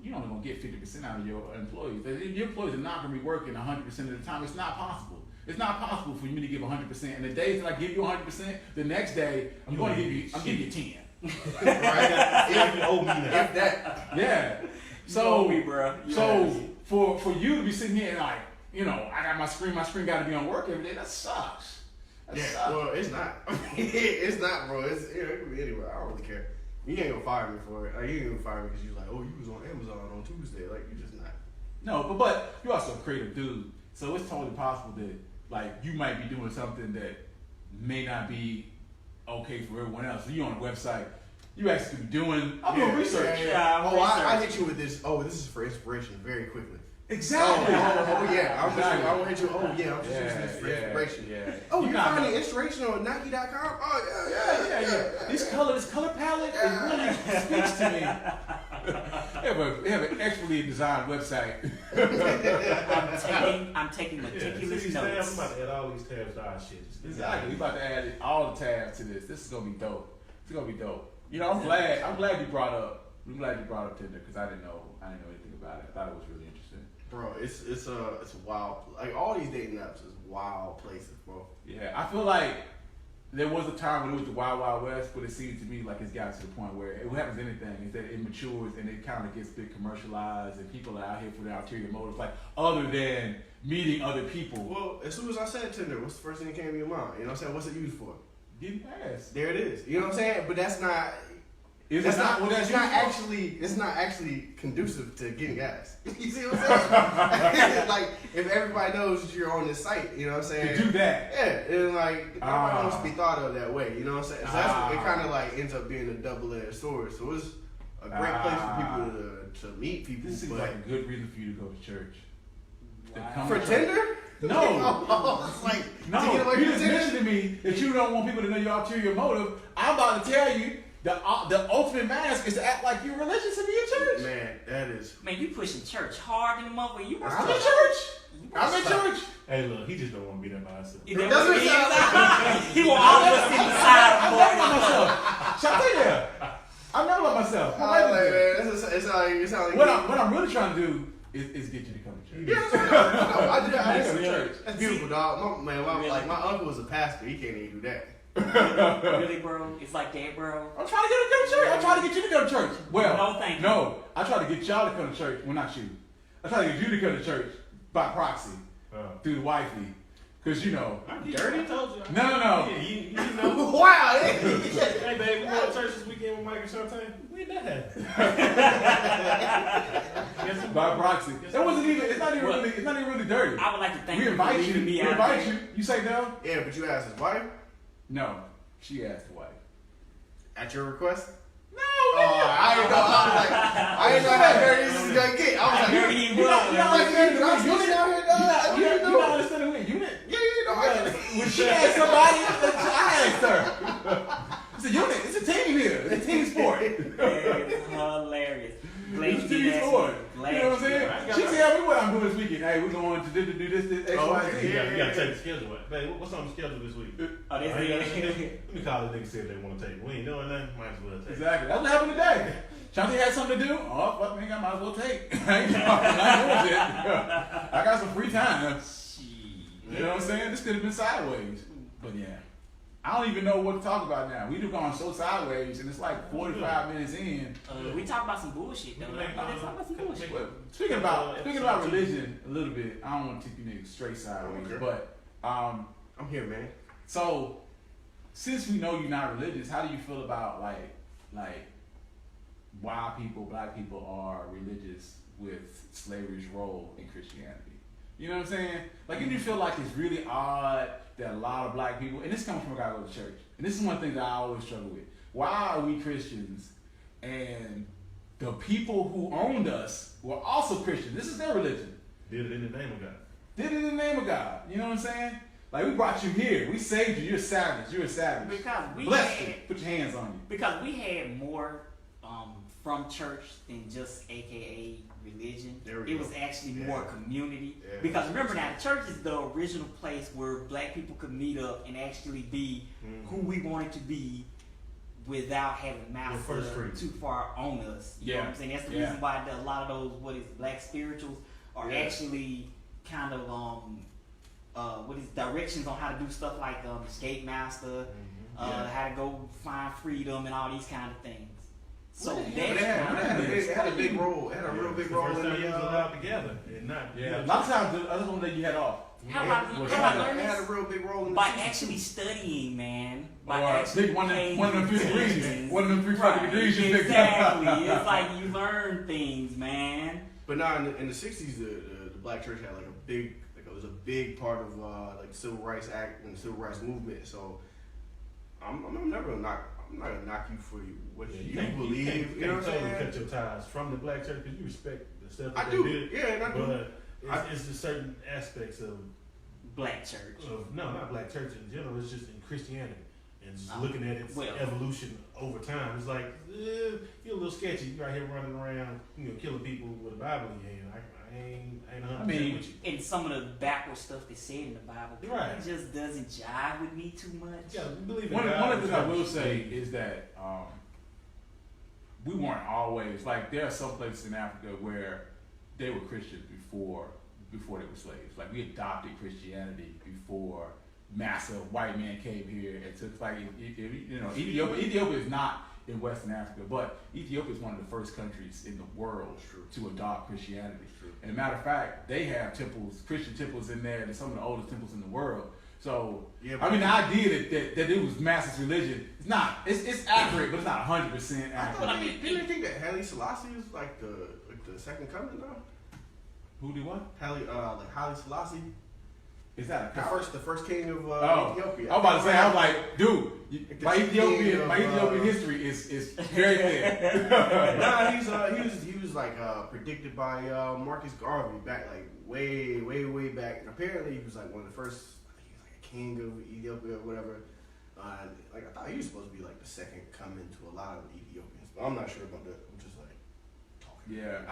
you're only gonna get 50% out of your employees. Your employees are not gonna be working 100% of the time. It's not possible. It's not possible for me to give 100%. And the days that I give you 100%, the next day I'm going to give you 10. Right? If you owe me that. If that. Yeah. You owe me, bro. So for you to be sitting here and like, I got my screen got to be on work every day. That sucks. That sucks. Well, it's not. It's not, bro. It could be anywhere. I don't really care. You ain't gonna fire me for it. Like, you ain't gonna fire me because you like, oh, you was on Amazon on Tuesday. Like, you just not. No, but you're also a creative dude. So it's totally possible that like you might be doing something that may not be okay for everyone else. So you on the website, you actually be doing research. Yeah. Oh, I hit you with this. Oh, this is for inspiration very quickly. Exactly. Yeah. Exactly. I want to hit you. Oh, yeah. I'm just using this for inspiration. Yeah. Oh, you're finding inspiration on Nike.com? Oh, yeah. This color palette, it really speaks to me. They have an expertly designed website. I'm taking meticulous notes. I'm about to add all these tabs to our shit. Exactly. We about to add all the tabs to this. This is gonna be dope. It's gonna be dope. I'm glad you brought up Tinder because I didn't know anything about it. I thought it was really interesting. Bro, it's a wild. Like all these dating apps is wild places, bro. Yeah, I feel like there was a time when it was the Wild Wild West, but it seems to me like it's got to the point where it happens anything is that it matures and it kind of gets a bit commercialized and people are out here for their ulterior motives, like other than meeting other people. Well, as soon as I said Tinder, what's the first thing that came to your mind? You know what I'm saying? What's it used for? Getting past. There it is. You know what I'm saying? But that's not. It's not actually conducive to getting gas. You see what I'm saying? Like if everybody knows you're on this site, you know what I'm saying? To do that. Yeah, it's like nobody wants to be thought of that way. You know what I'm saying? So that's it. Kind of like ends up being a double-edged sword. So it's a great place for people to meet people. This seems like a good reason for you to go to church. Wow. For Tinder? No. It's like No. to get away You from just Tinder? mentioned to me that you don't want people to know your ulterior motive. I'm about to tell you the ultimate mask is to act like you're religious and be in church. Man, that is. Man, you pushing church hard in the motherfucker. You I'm in church. I'm in church. Hey, look, he just don't want to be there by himself. It doesn't sound He will always sit beside I'm him. never by myself. Shall I tell you? I'm never by myself. I like, man, it sounds like What I'm really trying to do is get you to come to church. Yeah, I did. I Come did. to church. That's beautiful, dog. My uncle was a pastor. He can't even do that. Really, bro? It's like that, bro. I'm trying to get you to come to church. I'm trying to get you to come to church. Well, No, thank you. No, I try to get y'all to come to church. Well, not you. I try to get you to come to church by proxy through the wifey, because I'm dirty. I told you. No. Yeah, you know. Wow. Hey, babe, we going to church this weekend with Mike and Shantae. When that happen? By proxy. That wasn't even. It's not even really dirty. I would like to thank We you for invite you. leaving me We out invite there. you. You say no? Yeah, but you asked his wife No. She asked the wife. at your request. No. I didn't know. I didn't know how dirty this is gonna get. I was like, Dirty You not like, understanding man, the unit. out here, dog. You not understanding the unit. Yeah, you know. When she asked somebody, I asked her. It's a unit. It's a team here. It's a team sport. It's hilarious. Glad It's a you team did sport. that. You Glad know what I'm saying? She tell me what I'm doing this weekend. Hey, we're going to do this, X, Oh, Y, Z. You gotta take the schedule away. Babe, what's on the schedule this week? Oh, that's Let it. me call the nigga see if they want to take it. We ain't doing nothing. Might as well take it. Exactly. That's what happened today. Shanti had something to do. Oh, fuck me, I might as well take. I ain't doing shit. I got some free time. You know what I'm saying? This could have been sideways. But yeah. I don't even know what to talk about now. We've gone so sideways, and it's like 45 minutes in. We talk about some bullshit though. Let's talk about some bullshit. But speaking about religion a little bit, I don't want to take you niggas straight sideways. Okay. But I'm here, man. so since we know you're not religious, how do you feel about like why black people are religious with slavery's role in Christianity? You know what I'm saying? Like, do you feel like it's really odd that a lot of black people, and this comes from a guy who goes to church, and this is one thing that I always struggle with. Why are we Christians and the people who owned us were also Christians? This is their religion. Did it in the name of God. Did it in the name of God. You know what I'm saying? Like, we brought you here. We saved you. You're a savage. You're a savage. Because we Blessed had, you. Put your hands on you. because we had more from church than just AKA religion. There we It go. was actually more community. Yeah. Because remember now, the church is the original place where black people could meet up and actually be who we wanted to be without having mouths first fruits. too far on us. You know what I'm saying? That's the reason why a lot of those black spirituals are actually kind of what is directions on how to do stuff like Escape Master, how to go find freedom and all these kind of things. So it had a big role. It had a real big role in the allowed together and not. Yeah, a lot of times the other one that you had off. How about learning? It had a real big role in by actually studying, man. By actually one of them 3 degrees. One of them 3 fucking degrees you picked up. Exactly. It's like you learn things, man. But now in the '60s, the black church had like a big, like it was a big part of like the Civil Rights Act and the Civil Rights Movement. So I'm never gonna knock. I'm not gonna knock you for what you believe. You know what I'm saying? Cut your ties from the black church because you respect the stuff that I they do. did. Yeah, and I do. But it's just certain aspects of black church. No, not black church in general. It's just in Christianity and just looking at its evolution over time. It's like you're a little sketchy. You right here running around, killing people with a Bible in your hand. I ain't 100% with you. And some of the backward stuff they said in the Bible, it just doesn't jive with me too much. Yeah, we believe in one God. of the things I will say is that we weren't always like. There are some places in Africa where they were Christians before they were slaves. Like we adopted Christianity before massive white man came here and took Ethiopia is not in Western Africa, but Ethiopia is one of the first countries in the world to adopt Christianity. And as a matter of fact, they have temples, Christian temples in there. They're some of the oldest temples in the world. So, the idea that it was massive religion, it's not. It's accurate, but it's not 100% accurate. Didn't they think that Haile Selassie is like the second coming though? Who did what? Haile Selassie. Is that the first king of Ethiopia? I was about to say, I was like, dude, my Ethiopian history is very clear. Nah, he was like predicted by Marcus Garvey back like way back, and apparently he was like one of the first. I think he was like a king of Ethiopia or whatever. I thought he was supposed to be like the second coming to a lot of Ethiopians, but I'm not sure about that. I'm just like talking. Yeah,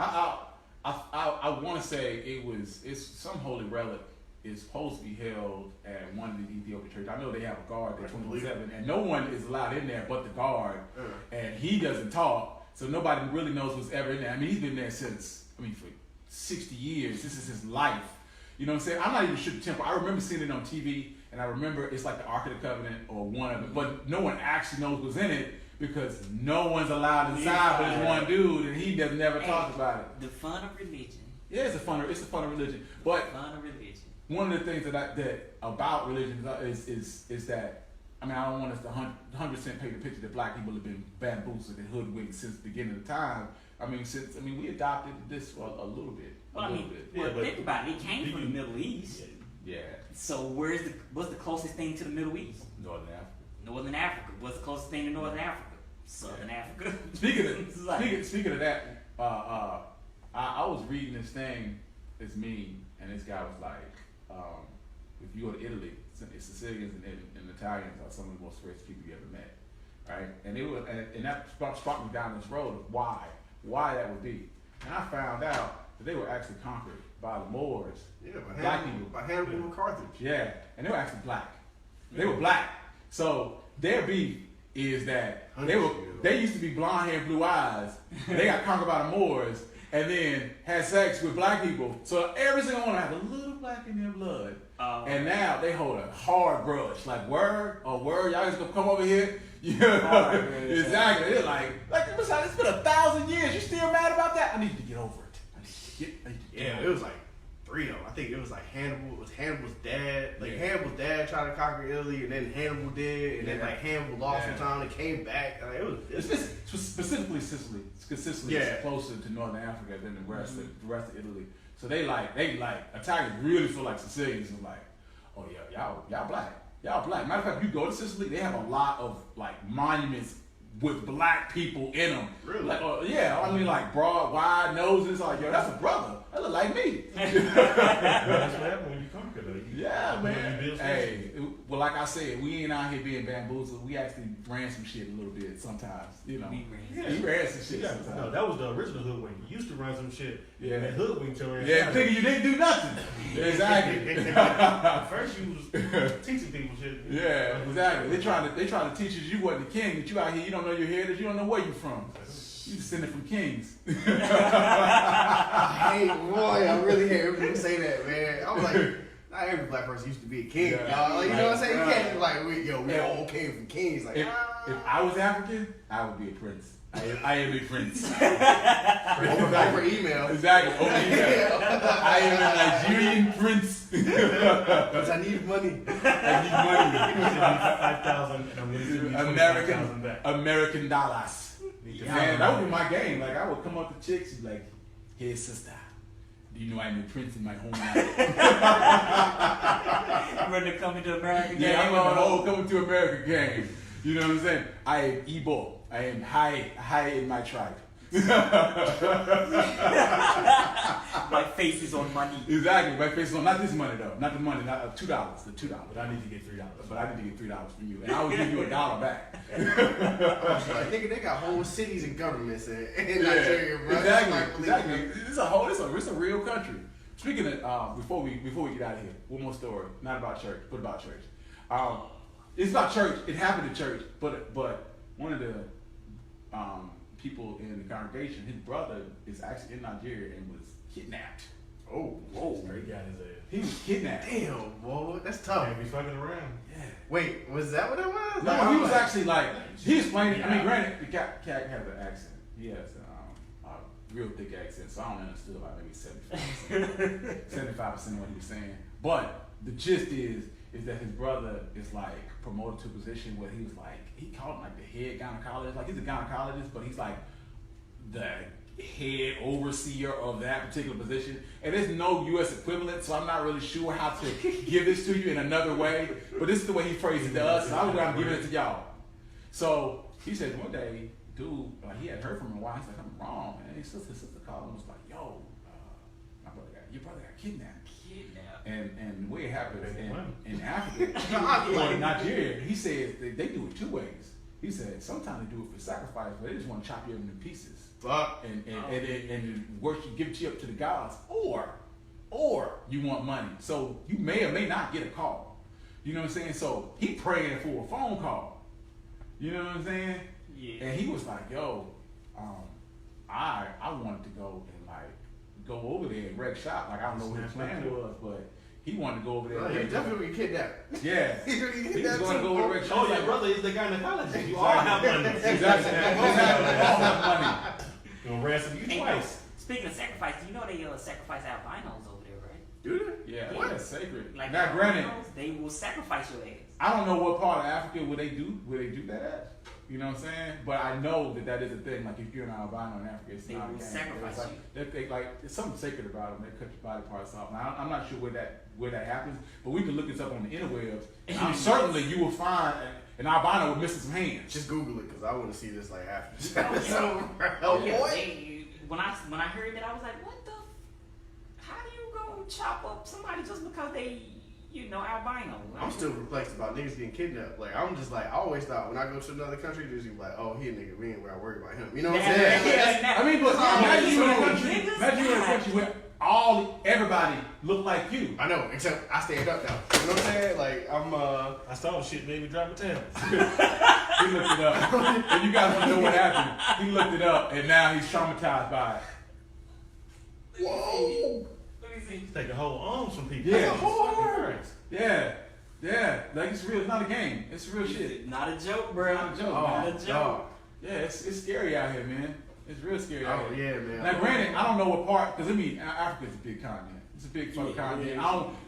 I want to say it's some holy relic. Is supposed to be held at one of the Ethiopian churches. I know they have a guard there 24/7, and no one is allowed in there but the guard, and he doesn't talk, so nobody really knows what's ever in there. I mean, he's been there for 60 years. This is his life. You know what I'm saying? I'm not even sure the temple. I remember seeing it on TV, and I remember it's like the Ark of the Covenant or one of it, but no one actually knows what's in it because no one's allowed inside but this one dude, and he does never talk about it. The fun of religion. Yeah, it's a fun of religion, but fun of religion. One of the things that about religion is that I don't want us to 100% paint the picture that black people have been bamboozled and hoodwinked since the beginning of time. We adopted this for a little bit. Think about it. It came from the Middle East. Yeah. So what's the closest thing to the Middle East? Northern Africa. What's the closest thing to Northern Africa? Southern Africa. Speaking of that, I was reading this thing, this meme, and this guy was like. If you go to Italy, Sicilians and Italians are some of the most racist people you ever met, right? And that sparked me down this road of why that would be. And I found out that they were actually conquered by the Moors, black people, by Hannibal and Carthage. Yeah, and they were actually black. They were black. So their beef is that they used to be blonde hair, blue eyes. They got conquered by the Moors. And then had sex with black people. So every single one had a little black in their blood. And now they hold a hard grudge. Like, word, y'all just gonna come over here? Yeah, exactly. They're like, it's been 1,000 years. You still mad about that? I need you to get over it. It was like 3 of them. I think it was like Hannibal. It was Hannibal's dad. Hannibal's dad tried to conquer Italy, and then Hannibal did. And then Hannibal lost some time and came back. It was specifically Sicily. Sicily is closer to Northern Africa than the rest of Italy. So they Italians really feel like Sicilians and like, oh yeah, y'all black. Matter of fact, you go to Sicily, they have a lot of like monuments with black people in them. Really? Like, like broad, wide noses. Like, yo, that's a brother. That look like me. That's what happened when you conquer them. Yeah, man. Hey, well, like I said, we ain't out here being bamboozled. We actually ran some shit a little bit sometimes. We ran some shit sometimes. No, that was the original hoodwink. You used to run some shit. Yeah. And hoodwink your ass. Yeah, thinking you didn't do nothing. Exactly. First you was teaching people shit. Yeah, exactly. They trying to teach you wasn't the king, that you out here, you don't know your heritage, you don't know where you from. You descended from kings. I really hate when people say that, man. I was like, not every black person used to be a king. Yeah. Dog. Like, you know what I'm saying? You Right. can't just like, we all came from kings. Like, If I was African, I would be a prince. I am a prince. over email. Exactly. Over email. I am a Nigerian prince. Because I need money. I need money. 5,000 and I'm going to give you 25,000 back. American dollars. Need Man, that would be my game. Like I would come up to chicks and be like, "Hey sister, do you know I'm a prince in my homeland?" Ready to come into America? Yeah, I'm on the whole coming to America game. You know what I'm saying? I am Igbo. I am high in my tribe. My face is on money. Exactly. My face is on not this money though. Not the money. Not $2. The $2. But I need to get $3. But I need to get $3 from you, and I will give you $1 back. Like, nigga, they got whole cities and governments in Nigeria, bro. Exactly. It's a real country. Speaking of, before we get out of here, one more story. Not about church, but about church. It's about church. It happened at church, but one of the people in the congregation, his brother is actually in Nigeria and was kidnapped. Oh, Straight got his ass. He was kidnapped. damn, boy, that's tough. Can't be fucking around. Yeah. Wait, was that what it was? No, Like, he was like, actually like he explained. I mean, granted, the cat has an accent. He has a real thick accent, so I only understood about maybe 75% of what he was saying. But the gist is that his brother is like promoted to a position where he was like he called him like the head gynecologist. Like he's a gynecologist, but he's like the head overseer of that particular position. And there's no U.S. equivalent, so I'm not really sure how to give this to you in another way. But this is the way he phrased it to us, so I'm giving it to y'all. So he said one day, dude, he had heard from him a while. He's like, I'm wrong, man. His sister called him and was like, yo, your brother got kidnapped. And the way it happens in Africa, or in Nigeria, he said they do it two ways. He said sometimes they do it for sacrifice, but they just want to chop you up into pieces. And worship, give it up to the gods, or you want money. So you may or may not get a call. You know what I'm saying? So he praying for a phone call. You know what I'm saying? Yeah. And he was like, yo, I wanted to go and like go over there and wreck shop. Like I don't know what his plan was, but he wanted to go over there. Bro, and he wreck definitely get kidnapped. Yeah. He He was going to go over and wreck shop. Oh, your brother is the gynecologist. You all have money. Exactly. All have money. Gonna ransom you twice. Speaking of sacrifice, you know they sacrifice albinos over there, right? Do they? Yeah, What? that's sacred. Like Now, granted, albinos, they will sacrifice your ass. I don't know what part of Africa would they do that at. You know what I'm saying? But I know that is a thing. Like if you're an albino in Africa, it's They not a will game. sacrifice It's like, they like it's something sacred about them. They cut your body parts off. Now, I'm not sure where that happens, but we can look this up on the interwebs. And certainly you will find an albino with missing some hands. Just Google it, because I want to see this like after this Oh, yeah. episode. Oh yeah. boy. When I heard that, I was like, what the? How do you go chop up somebody just because they, albino? I'm still perplexed about niggas getting kidnapped. Like, I'm just like, I always thought when I go to another country, there's be like, oh, he a nigga, we ain't gotta worry about him. You know what I'm saying? Yeah. I mean, but imagine you in a country, Niggas where everybody look like you. I know, except I stand up now. You know what I'm saying? Like, I'm I saw the shit made me drop a town. He looked it up. And you guys want to know what happened. He looked it up, and now he's traumatized by it. whoa. Let me see. Take a whole arms from people. Yeah. That's a whole arms. Yeah. Like it's real. It's not a game. It's real shit. Not a joke, bro. Not a joke, Not man. a joke. Dog. Yeah, it's scary out here, man. It's real scary out Oh, here. yeah, man. Now, granted, I don't know what part, because Africa's a big continent. It's a big fucking Yeah, continent.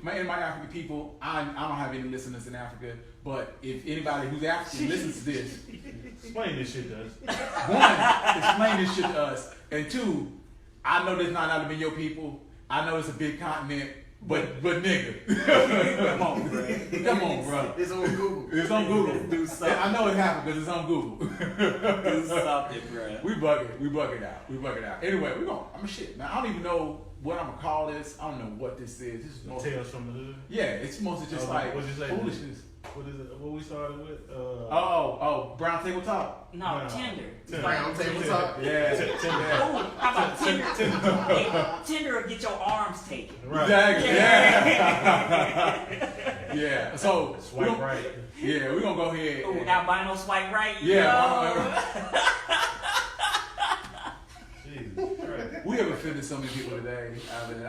yeah. My African people, I don't have any listeners in Africa, but if anybody who's African listens to this, Explain this shit to us. one, explain this shit to us, and two, I know this might not have been your people. I know it's a big continent, but nigga, come on, bro. Come on, bro. It's on Google. It's on Google. Do something. I know it happened because it's on Google. Do something, bro. We bug it out. Anyway, I'm gonna shit. Now I don't even know what I'm gonna call this. I don't know what this is. This is mostly, Tales from the hood. yeah, it's mostly just like what'd you say? foolishness. What is it? What we started with? Brown table talk. No, No. Tinder. Tinder. Brown tabletop. Yeah. Oh, how about Tinder? Hey, Tinder will get your arms taken. Right. Exactly. Yeah. Yeah. So Swipe right. Yeah, we're gonna go ahead. Oh, and- albino swipe right. Yeah. Yo. Jesus Christ. We We have offended so many people today.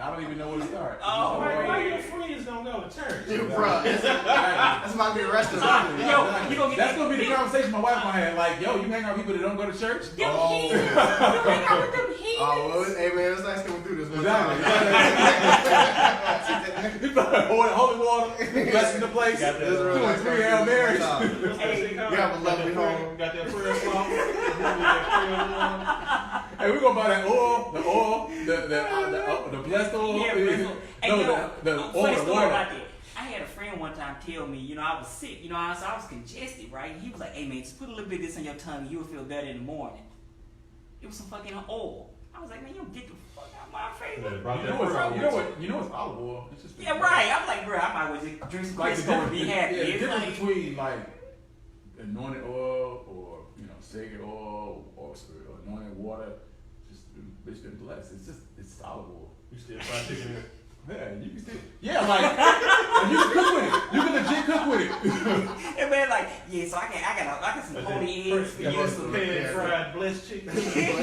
I don't even know where to start. Oh, Why your friends don't go to church? Bro, that's about to be the rest of it. Yo, you gonna get That's gonna be the conversation my wife gonna have. Like, yo, you hang out with people that don't go to church? them heathens. You hang out with them heathens. Oh, well, hey man, it's nice coming through this one Exactly. time. Holy water, blessing the place. Got that. Two and three Hail Marys. Hey, You have a lovely home. Got that prayer cloth. Hey, we're gonna buy that oil, the blessed oil. Yeah, bro. Hey, No, yo, the funny oil, the story water. about that. I had a friend one time tell me, I was sick, so I was congested, right? He was like, hey man, just put a little bit of this on your tongue and you'll feel better in the morning. It was some fucking oil. I was like, man, you don't get the fuck out of my face. You know it's olive oil. It's just Yeah, right. I'm like, bro, I might as well just drink some Crisco and be happy. Yeah, the It's difference like, between like anointed oil or sacred oil or anointed water, it's been blessed. It's olive oil. You still fried chicken? Yeah, you can still. Yeah, like you can cook with it. You can legit cook with it. and man, like, yeah, so I got some holy eggs for you. Some pan-fried blessed chicken.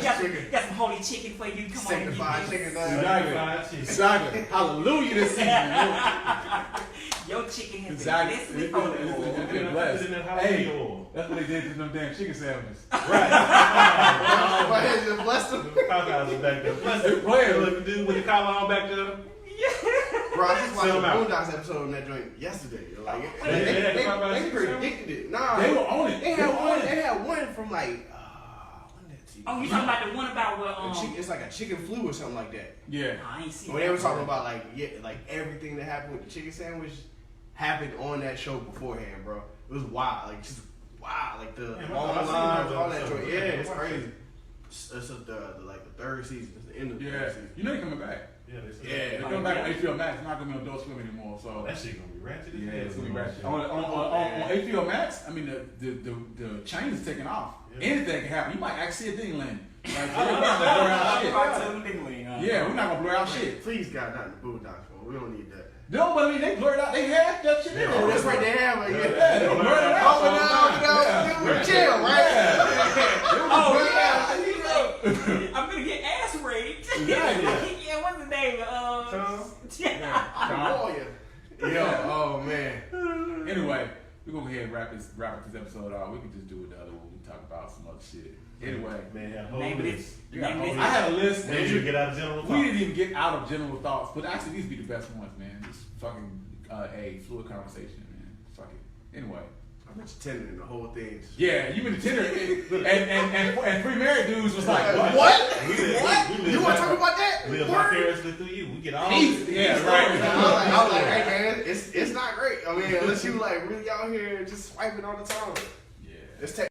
got some holy chicken for you. Come Sanctified on, chicken. Exactly. Hallelujah this season. Your chicken has Exactly. been blessed with holy oil. It's been blessed. Hey, oil. That's what they did to them damn chicken sandwiches. Right. Just bless them. Cockeyes back there. Bless They're it. playing. Look, dude with the collar on back there. Bro, I just watched Sell the 'em out. Boondocks episode on that joint yesterday. Like, They they predicted it. Nah, They were on it. They had one from like when did that Oh, you talking about the one about what? it's like a chicken flu or something like that. Yeah. I ain't seen When they were that. talking about like everything that happened with the chicken sandwich happened on that show beforehand, bro. It was wild, like just wild, like the Yeah, long I've seen lines, those all that episodes. joint. Yeah, it's Watch crazy. it. It's the third season. It's the end of the Yeah. third season. You know they're coming back. Yeah, they said Yeah. They're coming back on HBO Max. It's not gonna be on Adult Swim anymore. So that shit gonna be ratchet. yeah, it's gonna be ratchet. On On HBO Max, I mean the chain is taking off. Yeah. Anything can happen. You might actually see a Disneyland. Like, I we're not gonna blur out shit. Yeah, Yeah, we're not gonna blur out shit. Please, God, not the Boondocks, bro. We don't need that. No, but I mean they blurred out. They had that shit in Yeah, there. Oh, that's right. They have like Yeah, they blurred it out. Oh, no, chill, right? Oh yeah, I'm gonna get ass raped. Exactly. Yeah, what's the name? Oh yeah. Yo, oh man. Anyway, we're gonna go ahead and wrap this episode off. We can just do it the other one. We can talk about some other shit. Anyway, Man, Name of this. it. Name of it. I had a list. Maybe you get out of general We talk. didn't even get out of general thoughts, but actually these be the best ones, man. Just fucking a fluid conversation, man. Fuck it. Anyway. I mentioned Tinder and the whole thing. Yeah, you been to Tinder and three married dudes was like, What? What? You want to talk about that? Live vicariously through you. We get all Yeah, I right. was like, hey man, it's not great. I mean, unless you like really out here just swiping all the time. Yeah. It's